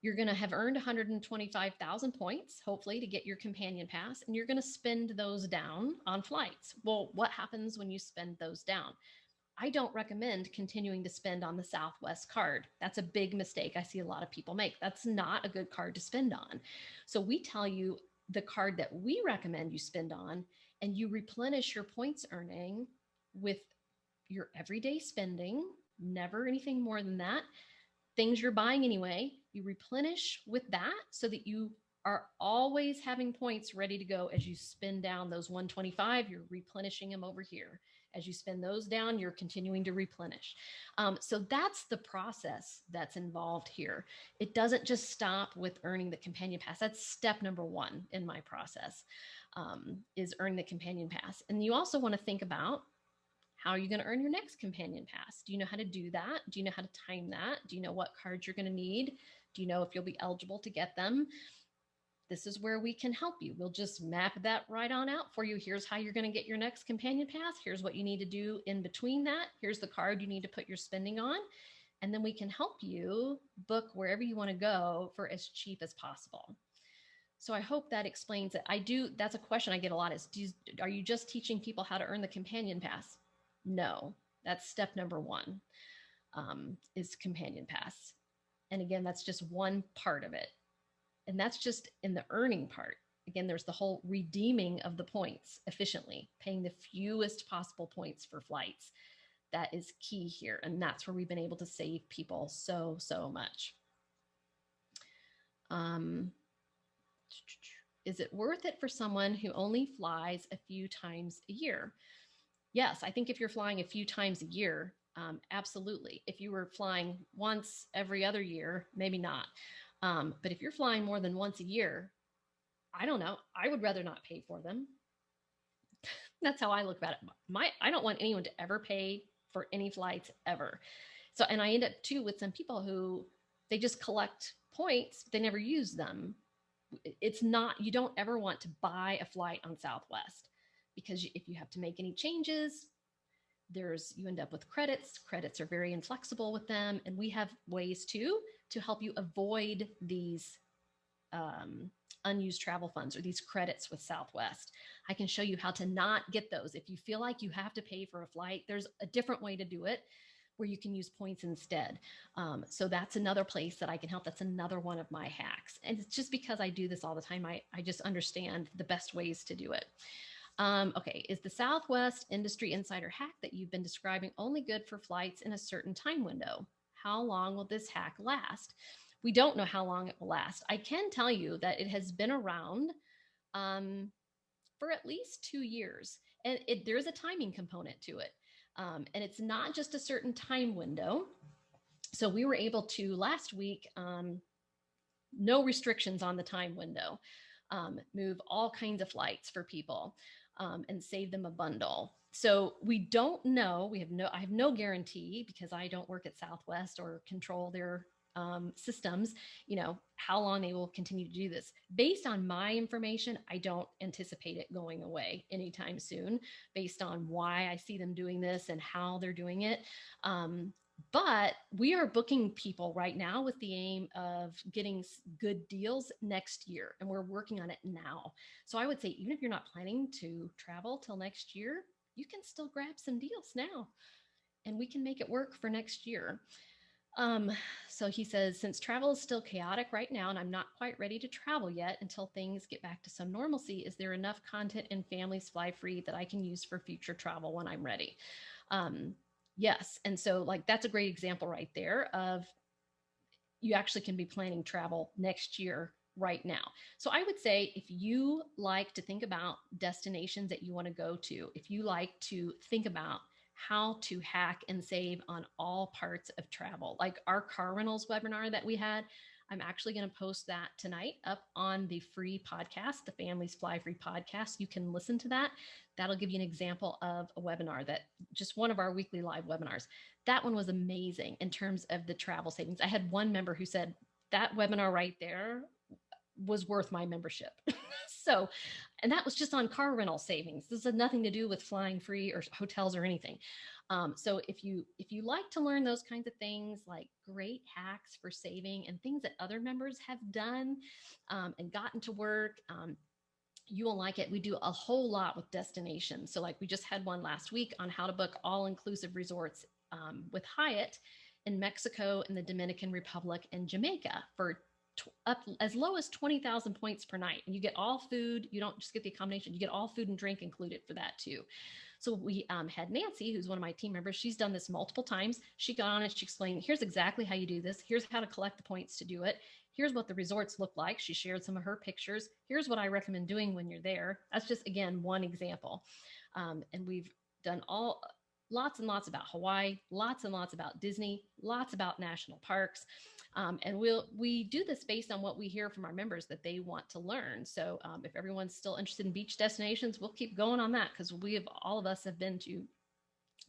you're going to have earned 125,000 points, hopefully, to get your companion pass, and you're going to spend those down on flights. Well, what happens when you spend those down? I don't recommend continuing to spend on the Southwest card. That's a big mistake I see a lot of people make. That's not a good card to spend on. So we tell you the card that we recommend you spend on, and you replenish your points earning with your everyday spending, never anything more than that. Things you're buying anyway, you replenish with that so that you are always having points ready to go. As you spend down those 125, you're replenishing them over here. As you spend those down, you're continuing to replenish. So that's the process that's involved here. It doesn't just stop with earning the companion pass. That's step number one in my process, is earn the companion pass. And you also want to think about, how are you going to earn your next companion pass? Do you know how to do that? Do you know how to time that? Do you know what cards you're going to need? Do you know if you'll be eligible to get them? This is where we can help you. We'll just map that right on out for you. Here's how you're going to get your next companion pass. Here's what you need to do in between that. Here's the card you need to put your spending on. And then we can help you book wherever you want to go for as cheap as possible. So I hope that explains it. That's a question I get a lot is, are you just teaching people how to earn the companion pass? No, that's step number one, is companion pass. And again, that's just one part of it. And that's just in the earning part. Again, there's the whole redeeming of the points efficiently, paying the fewest possible points for flights. That is key here. And that's where we've been able to save people so much. Is it worth it for someone who only flies a few times a year? Yes, I think if you're flying a few times a year, absolutely. If you were flying once every other year, maybe not. But if you're flying more than once a year, I don't know. I would rather not pay for them. That's how I look at it. I don't want anyone to ever pay for any flights ever. So, and I end up too with some people who they just collect points, but they never use them. You don't ever want to buy a flight on Southwest, because if you have to make any changes, you end up with credits. Credits are very inflexible with them. And we have ways to help you avoid these unused travel funds or these credits with Southwest. I can show you how to not get those. If you feel like you have to pay for a flight, there's a different way to do it where you can use points instead. So that's another place that I can help. That's another one of my hacks. And it's just because I do this all the time, I just understand the best ways to do it. Okay, is the Southwest Industry Insider hack that you've been describing only good for flights in a certain time window? How long will this hack last? We don't know how long it will last. I can tell you that it has been around for at least 2 years. And there is a timing component to it. And it's not just a certain time window. So we were able to last week, no restrictions on the time window, move all kinds of flights for people, and save them a bundle. So we don't know. I have no guarantee, because I don't work at Southwest or control their systems, how long they will continue to do this. Based on my information, I don't anticipate it going away anytime soon, based on why I see them doing this and how they're doing it. But we are booking people right now with the aim of getting good deals next year, and we're working on it now. So I would say, even if you're not planning to travel till next year, you can still grab some deals now, and we can make it work for next year. So he says, since travel is still chaotic right now, and I'm not quite ready to travel yet until things get back to some normalcy, is there enough content in Families Fly Free that I can use for future travel when I'm ready? Yes. And so that's a great example right there of, you actually can be planning travel next year right now. So I would say, if you like to think about destinations that you want to go to, if you like to think about how to hack and save on all parts of travel. Like our car rentals webinar that we had, I'm actually going to post that tonight up on the free podcast, the Families Fly Free podcast. You can listen to that. That'll give you an example of a webinar, that just one of our weekly live webinars. That one was amazing in terms of the travel savings. I had one member who said that webinar right there was worth my membership. So, and that was just on car rental savings. This had nothing to do with flying free or hotels or anything. So if you like to learn those kinds of things, like great hacks for saving and things that other members have done and gotten to work, you will like it. We do a whole lot with destinations. So like we just had one last week on how to book all-inclusive resorts with Hyatt in Mexico and the Dominican Republic and Jamaica for up as low as 20,000 points per night. And you get all food. You don't just get the accommodation. You get all food and drink included for that too. So we had Nancy, who's one of my team members. She's done this multiple times. She got on it. She explained, here's exactly how you do this. Here's how to collect the points to do it. Here's what the resorts look like. She shared some of her pictures. Here's what I recommend doing when you're there. That's just, again, one example. And we've done lots and lots about Hawaii, lots and lots about Disney, lots about national parks. And we do this based on what we hear from our members that they want to learn. So if everyone's still interested in beach destinations, we'll keep going on that, because all of us have been to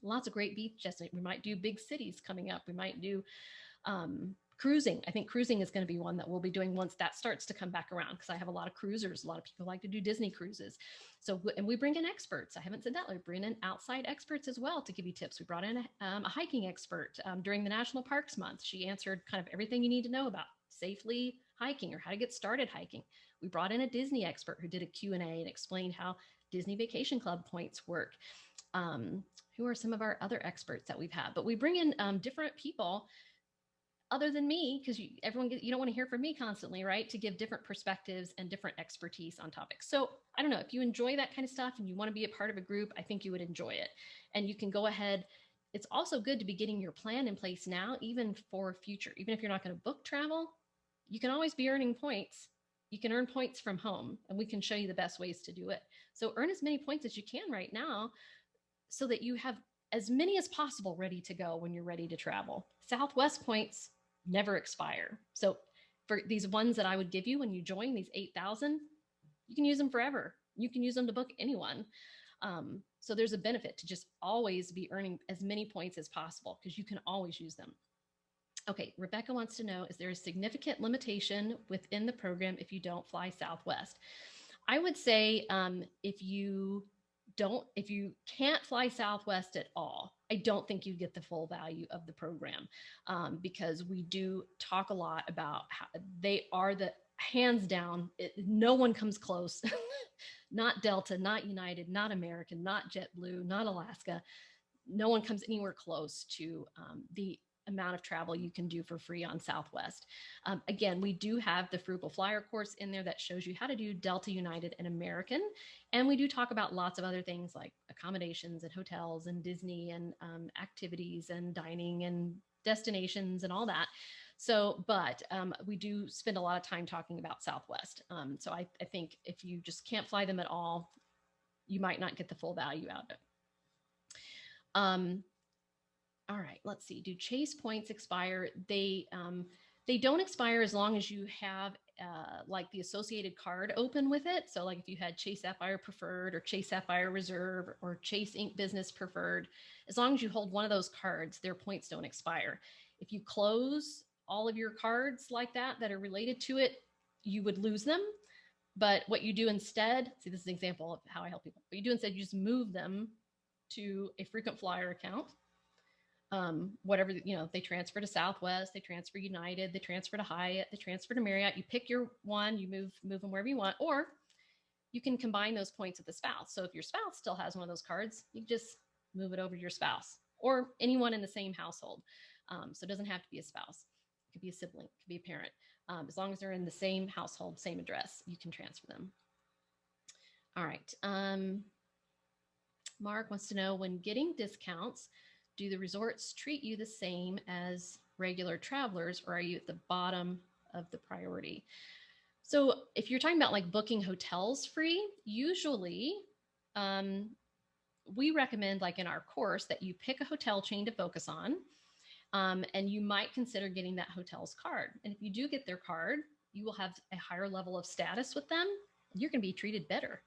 lots of great beach destinations. We might do big cities coming up. We might do cruising. I think cruising is going to be one that we'll be doing once that starts to come back around, because I have a lot of cruisers. A lot of people like to do Disney cruises. So, and we bring in experts. I haven't said that. We bring in outside experts as well to give you tips. We brought in a hiking expert during the National Parks Month. She answered kind of everything you need to know about safely hiking or how to get started hiking. We brought in a Disney expert who did a Q&A and explained how Disney Vacation Club points work. Who are some of our other experts that we've had? But we bring in different people other than me, because you don't want to hear from me constantly, right? To give different perspectives and different expertise on topics. So I don't know, if you enjoy that kind of stuff and you want to be a part of a group, I think you would enjoy it. And you can go ahead. It's also good to be getting your plan in place now, even for future. Even if you're not going to book travel, you can always be earning points. You can earn points from home, and we can show you the best ways to do it. So earn as many points as you can right now, so that you have as many as possible ready to go when you're ready to travel. Southwest points never expire. So for these ones that I would give you when you join, these 8,000, you can use them forever. You can use them to book anyone. So there's a benefit to just always be earning as many points as possible, because you can always use them. Okay, Rebecca wants to know, is there a significant limitation within the program if you don't fly Southwest? I would say if you can't fly Southwest at all, I don't think you get the full value of the program, because we do talk a lot about how they are the hands down. No one comes close. Not Delta, not United, not American, not JetBlue, not Alaska. No one comes anywhere close to the amount of travel you can do for free on Southwest. Again, we do have the Frugal Flyer course in there that shows you how to do Delta, United, and American. And we do talk about lots of other things like accommodations and hotels and Disney and activities and dining and destinations and all that. So, but we do spend a lot of time talking about Southwest. So I think if you just can't fly them at all, you might not get the full value out of it. All right, let's see. Do Chase points expire? They don't expire as long as you have like the associated card open with it. So like if you had Chase Sapphire Preferred or Chase Sapphire Reserve or Chase Ink Business Preferred, as long as you hold one of those cards, their points don't expire. If you close all of your cards like that are related to it, you would lose them. But what you do instead, see, this is an example of how I help people. What you do instead, you just move them to a frequent flyer account. Whatever, they transfer to Southwest, they transfer United, they transfer to Hyatt, they transfer to Marriott. You pick your one, you move them wherever you want, or you can combine those points with the spouse. So if your spouse still has one of those cards, you just move it over to your spouse or anyone in the same household. So it doesn't have to be a spouse. It could be a sibling, it could be a parent. As long as they're in the same household, same address, you can transfer them. All right. Mark wants to know, when getting discounts, do the resorts treat you the same as regular travelers, or are you at the bottom of the priority? So if you're talking about like booking hotels free, usually we recommend, like in our course, that you pick a hotel chain to focus on. And you might consider getting that hotel's card. And if you do get their card, you will have a higher level of status with them. You're going to be treated better.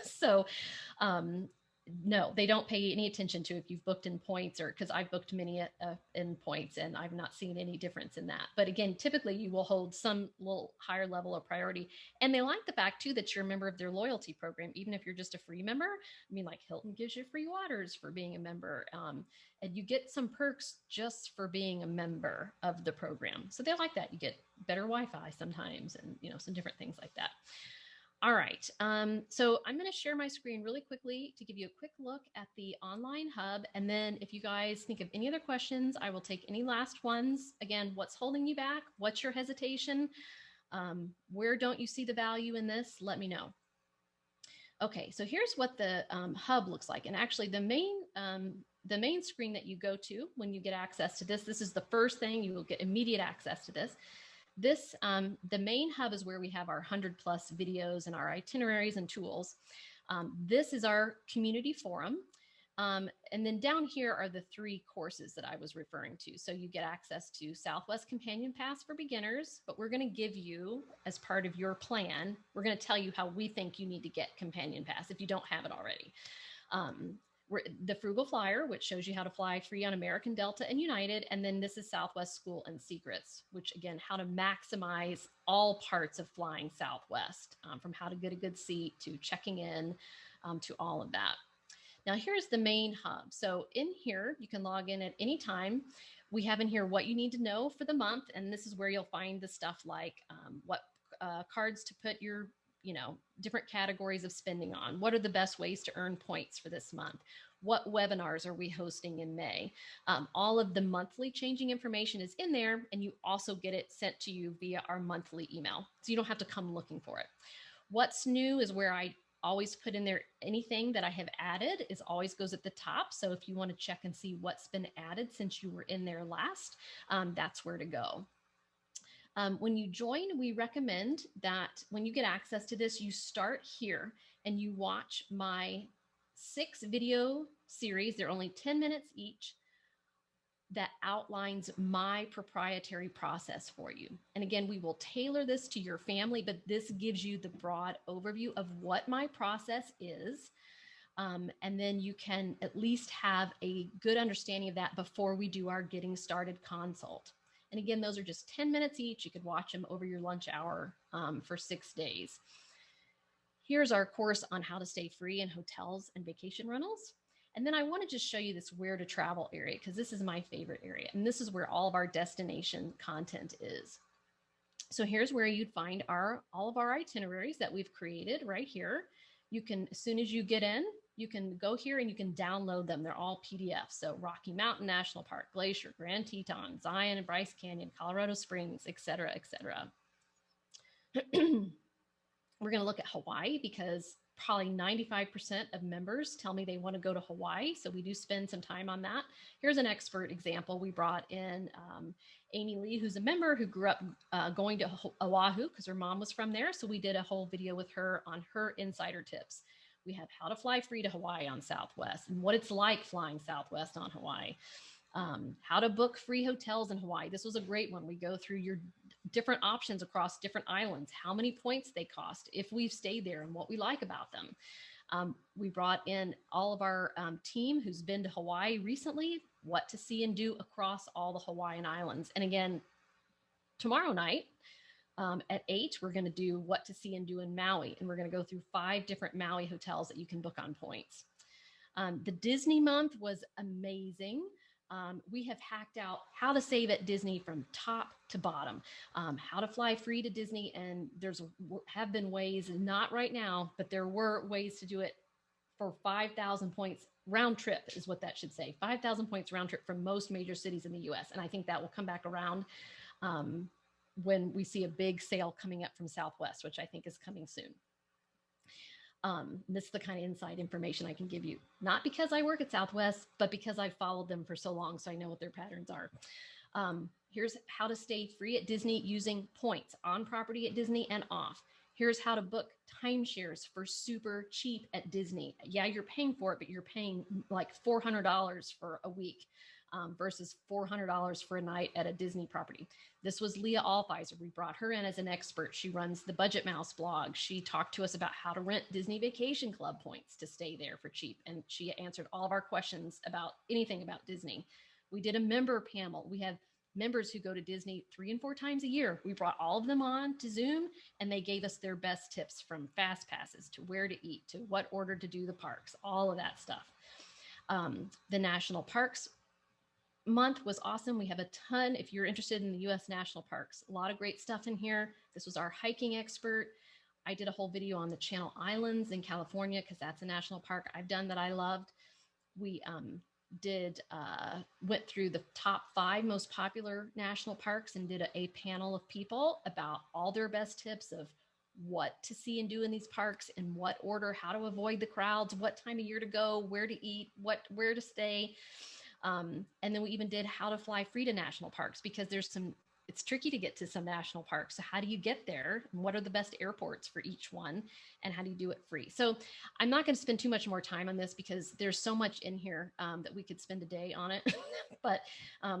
So, no, they don't pay any attention to if you've booked in points, or because I've booked many in points and I've not seen any difference in that. But again, typically you will hold some little higher level of priority. And they like the fact too that you're a member of their loyalty program, even if you're just a free member. I mean, like Hilton gives you free waters for being a member. And you get some perks just for being a member of the program. So they like that. You get better Wi-Fi sometimes, and some different things like that. All right. So I'm going to share my screen really quickly to give you a quick look at the online hub. And then if you guys think of any other questions, I will take any last ones. Again, what's holding you back? What's your hesitation? Where don't you see the value in this? Let me know. Okay, so here's what the hub looks like. And actually the main screen that you go to when you get access to this is the first thing. You will get immediate access to this. The main hub is where we have our 100+ videos and our itineraries and tools. This is our community forum. And then down here are the 3 courses that I was referring to. So you get access to Southwest Companion Pass for beginners, but we're going to give you, as part of your plan, we're going to tell you how we think you need to get Companion Pass if you don't have it already. The Frugal Flyer, which shows you how to fly free on American, Delta, and United. And then this is Southwest School and Secrets, which again, how to maximize all parts of flying Southwest, from how to get a good seat to checking in, to all of that. Now here's the main hub. So in here, you can log in at any time. We have in here what you need to know for the month. And this is where you'll find the stuff like what cards to put your different categories of spending on. What are the best ways to earn points for this month? What webinars are we hosting in May? All of the monthly changing information is in there, and you also get it sent to you via our monthly email. So you don't have to come looking for it. What's new is where I always put in there anything that I have added is always goes at the top. So if you want to check and see what's been added since you were in there last, that's where to go. When you join, we recommend that when you get access to this, you start here and you watch my 6 video series. They're only 10 minutes each, that outlines my proprietary process for you. And again, we will tailor this to your family, but this gives you the broad overview of what my process is. And then you can at least have a good understanding of that before we do our getting started consult. And again, those are just 10 minutes each. You could watch them over your lunch hour for 6 days. Here's our course on how to stay free in hotels and vacation rentals. And then I want to just show you this where to travel area, because this is my favorite area. And this is where all of our destination content is. So here's where you'd find all of our itineraries that we've created right here. You can, as soon as you get in, you can go here and you can download them. They're all PDFs. So Rocky Mountain National Park, Glacier, Grand Teton, Zion and Bryce Canyon, Colorado Springs, et cetera, et cetera. We're going to look at Hawaii because probably 95% of members tell me they want to go to Hawaii. So we do spend some time on that. Here's an expert example. We brought in Amy Lee, who's a member who grew up going to Oahu because her mom was from there. So we did a whole video with her on her insider tips. We have how to fly free to Hawaii on Southwest and what it's like flying Southwest on Hawaii. How to book free hotels in Hawaii. This was a great one. We go through your different options across different islands, how many points they cost, if we've stayed there and what we like about them. We brought in all of our team who's been to Hawaii recently, what to see and do across all the Hawaiian islands. And again, tomorrow night at 8, we're going to do what to see and do in Maui. And we're going to go through 5 different Maui hotels that you can book on points. The Disney month was amazing. We have hacked out how to save at Disney from top to bottom, how to fly free to Disney. And have been ways, not right now, but there were ways to do it for 5,000 points round trip is what that should say. 5,000 points round trip from most major cities in the US. And I think that will come back around when we see a big sale coming up from Southwest, which I think is coming soon. This is the kind of inside information I can give you, not because I work at Southwest, but because I've followed them for so long, so I know what their patterns are. Here's how to stay free at Disney using points on property at Disney and off. Here's how to book timeshares for super cheap at Disney. Yeah, you're paying for it, but you're paying like $400 for a week versus $400 for a night at a Disney property. This was Leah Altheiser. We brought her in as an expert. She runs the Budget Mouse blog. She talked to us about how to rent Disney Vacation Club points to stay there for cheap. And she answered all of our questions about anything about Disney. We did a member panel. We have members who go to Disney 3 and 4 times a year. We brought all of them on to Zoom, and they gave us their best tips, from fast passes to where to eat to what order to do the parks, all of that stuff. The National Parks month was awesome. We have a ton, if you're interested in the US national parks, a lot of great stuff in here. This was our hiking expert. I did a whole video on the Channel Islands in California because that's a national park I've done that I loved. We went through the top 5 most popular national parks and did a panel of people about all their best tips of what to see and do in these parks, in what order, how to avoid the crowds, what time of year to go, where to eat, where to stay. And then we even did how to fly free to national parks, because it's tricky to get to some national parks. So how do you get there? And what are the best airports for each one? And how do you do it free? So I'm not going to spend too much more time on this because there's so much in here that we could spend a day on it. But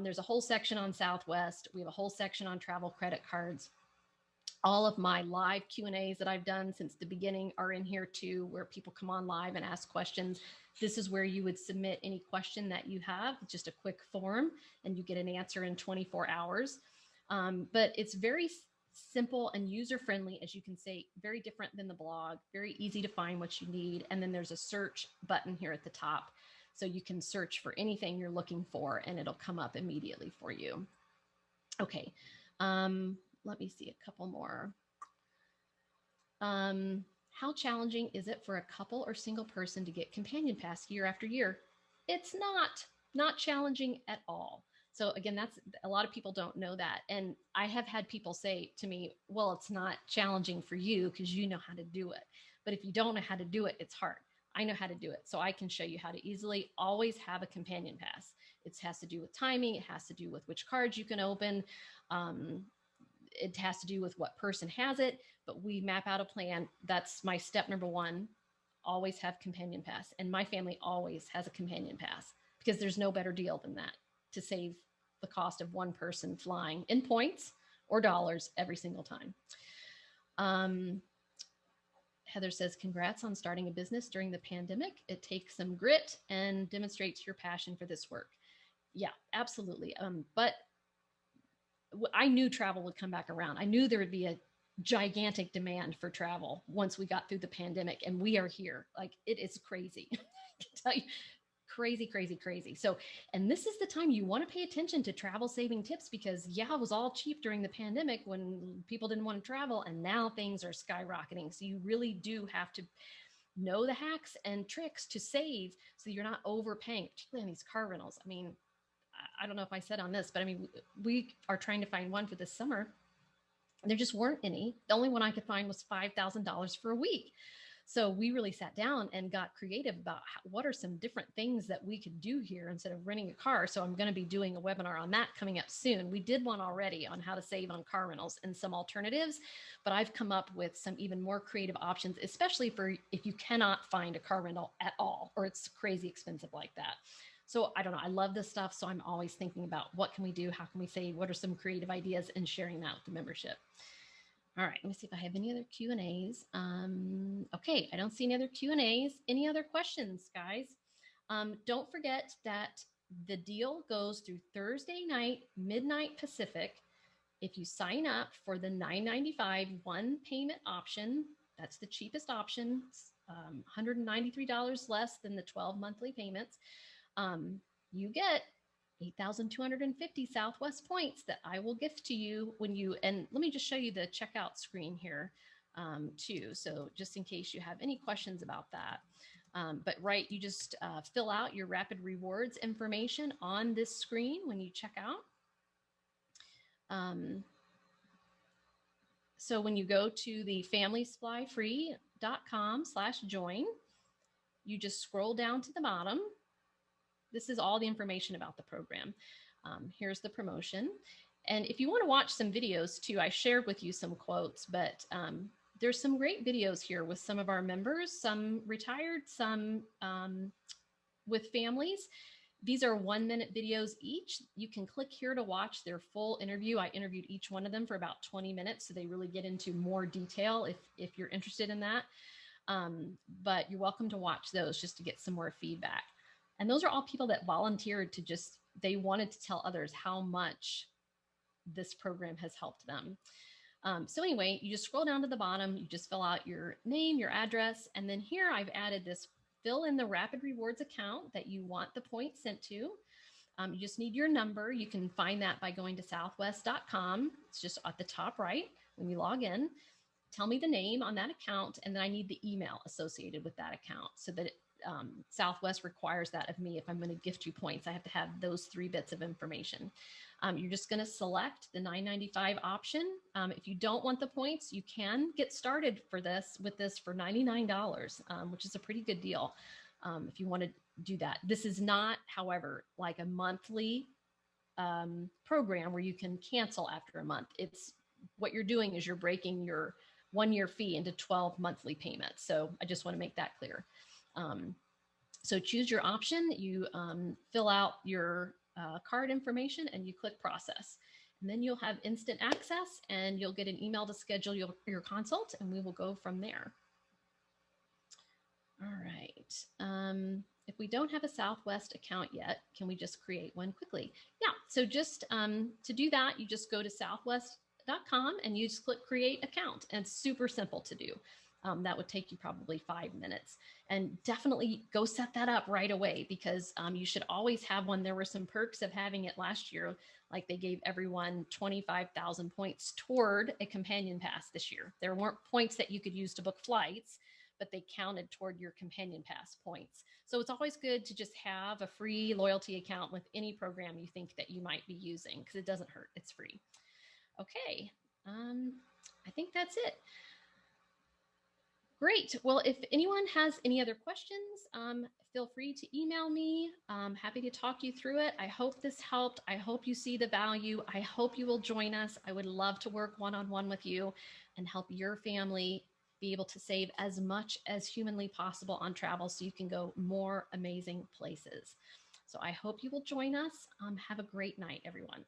there's a whole section on Southwest. We have a whole section on travel credit cards. All of my live Q&As that I've done since the beginning are in here too, where people come on live and ask questions. This is where you would submit any question that you have, just a quick form, and you get an answer in 24 hours. But it's very simple and user-friendly, as you can see, very different than the blog, very easy to find what you need. And then there's a search button here at the top. So you can search for anything you're looking for and it'll come up immediately for you. Okay, let me see a couple more. How challenging is it for a couple or single person to get companion pass year after year? It's not challenging at all. So again, that's a lot of people don't know that. And I have had people say to me, well, it's not challenging for you because you know how to do it. But if you don't know how to do it, it's hard. I know how to do it. So I can show you how to easily always have a companion pass. It has to do with timing. It has to do with which cards you can open. It has to do with what person has it, but we map out a plan. That's my step number 1. Always have companion pass. And my family always has a companion pass because there's no better deal than that to save the cost of one person flying in points or dollars every single time. Heather says, congrats on starting a business during the pandemic. It takes some grit and demonstrates your passion for this work. Yeah, absolutely. But I knew travel would come back around. I knew there would be a gigantic demand for travel once we got through the pandemic, and we are here. Like, it is crazy. I can tell you, crazy, crazy, crazy. So, and this is the time you want to pay attention to travel saving tips, because yeah, it was all cheap during the pandemic when people didn't want to travel, and now things are skyrocketing. So you really do have to know the hacks and tricks to save so you're not overpaying, particularly on these car rentals. I mean, I don't know if I said on this, but I mean, we are trying to find one for this summer. There just weren't any. The only one I could find was $5,000 for a week. So we really sat down and got creative about what are some different things that we could do here instead of renting a car. So I'm going to be doing a webinar on that coming up soon. We did one already on how to save on car rentals and some alternatives, but I've come up with some even more creative options, especially for if you cannot find a car rental at all, or it's crazy expensive like that. So I don't know, I love this stuff. So I'm always thinking about what can we do? How can we save? What are some creative ideas, and sharing that with the membership. All right, let me see if I have any other Q&As. Okay, I don't see any other Q&As. Any other questions, guys? Don't forget that the deal goes through Thursday night, midnight Pacific. If you sign up for the $9.95 one payment option, that's the cheapest option, $193 less than the 12 monthly payments. You get 8,250 Southwest points that I will gift to you when you, and let me just show you the checkout screen here too. So just in case you have any questions about that. But right, you just fill out your rapid rewards information on this screen when you check out. So when you go to the familiesflyfree.com/join, you just scroll down to the bottom. This is all the information about the program. Here's the promotion. And if you want to watch some videos too, I shared with you some quotes, but there's some great videos here with some of our members, some retired, some with families. These are 1-minute videos each. You can click here to watch their full interview. I interviewed each one of them for about 20 minutes, so they really get into more detail if you're interested in that. But you're welcome to watch those just to get some more feedback. And those are all people that volunteered to they wanted to tell others how much this program has helped them. So anyway, you just scroll down to the bottom, you just fill out your name, your address, and then here I've added this fill in the Rapid Rewards account that you want the points sent to. You just need your number. You can find that by going to southwest.com. It's just at the top right when you log in. Tell me the name on that account, and then I need the email associated with that account so that Southwest requires that of me. If I'm going to gift you points, I have to have those 3 bits of information. You're just going to select the $9.95 option. If you don't want the points, you can get started with this for $99, which is a pretty good deal if you want to do that. This is not, however, like a monthly program where you can cancel after a month. It's what you're doing is you're breaking your 1-year fee into 12 monthly payments. So I just want to make that clear. So choose your option. You fill out your card information and you click process. And then you'll have instant access and you'll get an email to schedule your consult, and we will go from there. All right. If we don't have a Southwest account yet, can we just create one quickly? Yeah, so just to do that, you just go to southwest.com and you just click create account, and it's super simple to do. That would take you probably 5 minutes, and definitely go set that up right away because you should always have one. There were some perks of having it last year, like they gave everyone 25,000 points toward a companion pass this year. There weren't points that you could use to book flights, but they counted toward your companion pass points. So it's always good to just have a free loyalty account with any program you think that you might be using because it doesn't hurt. It's free. Okay. I think that's it. Great. Well, if anyone has any other questions, feel free to email me. I'm happy to talk you through it. I hope this helped. I hope you see the value. I hope you will join us. I would love to work one-on-one with you and help your family be able to save as much as humanly possible on travel so you can go more amazing places. So I hope you will join us. Have a great night, everyone.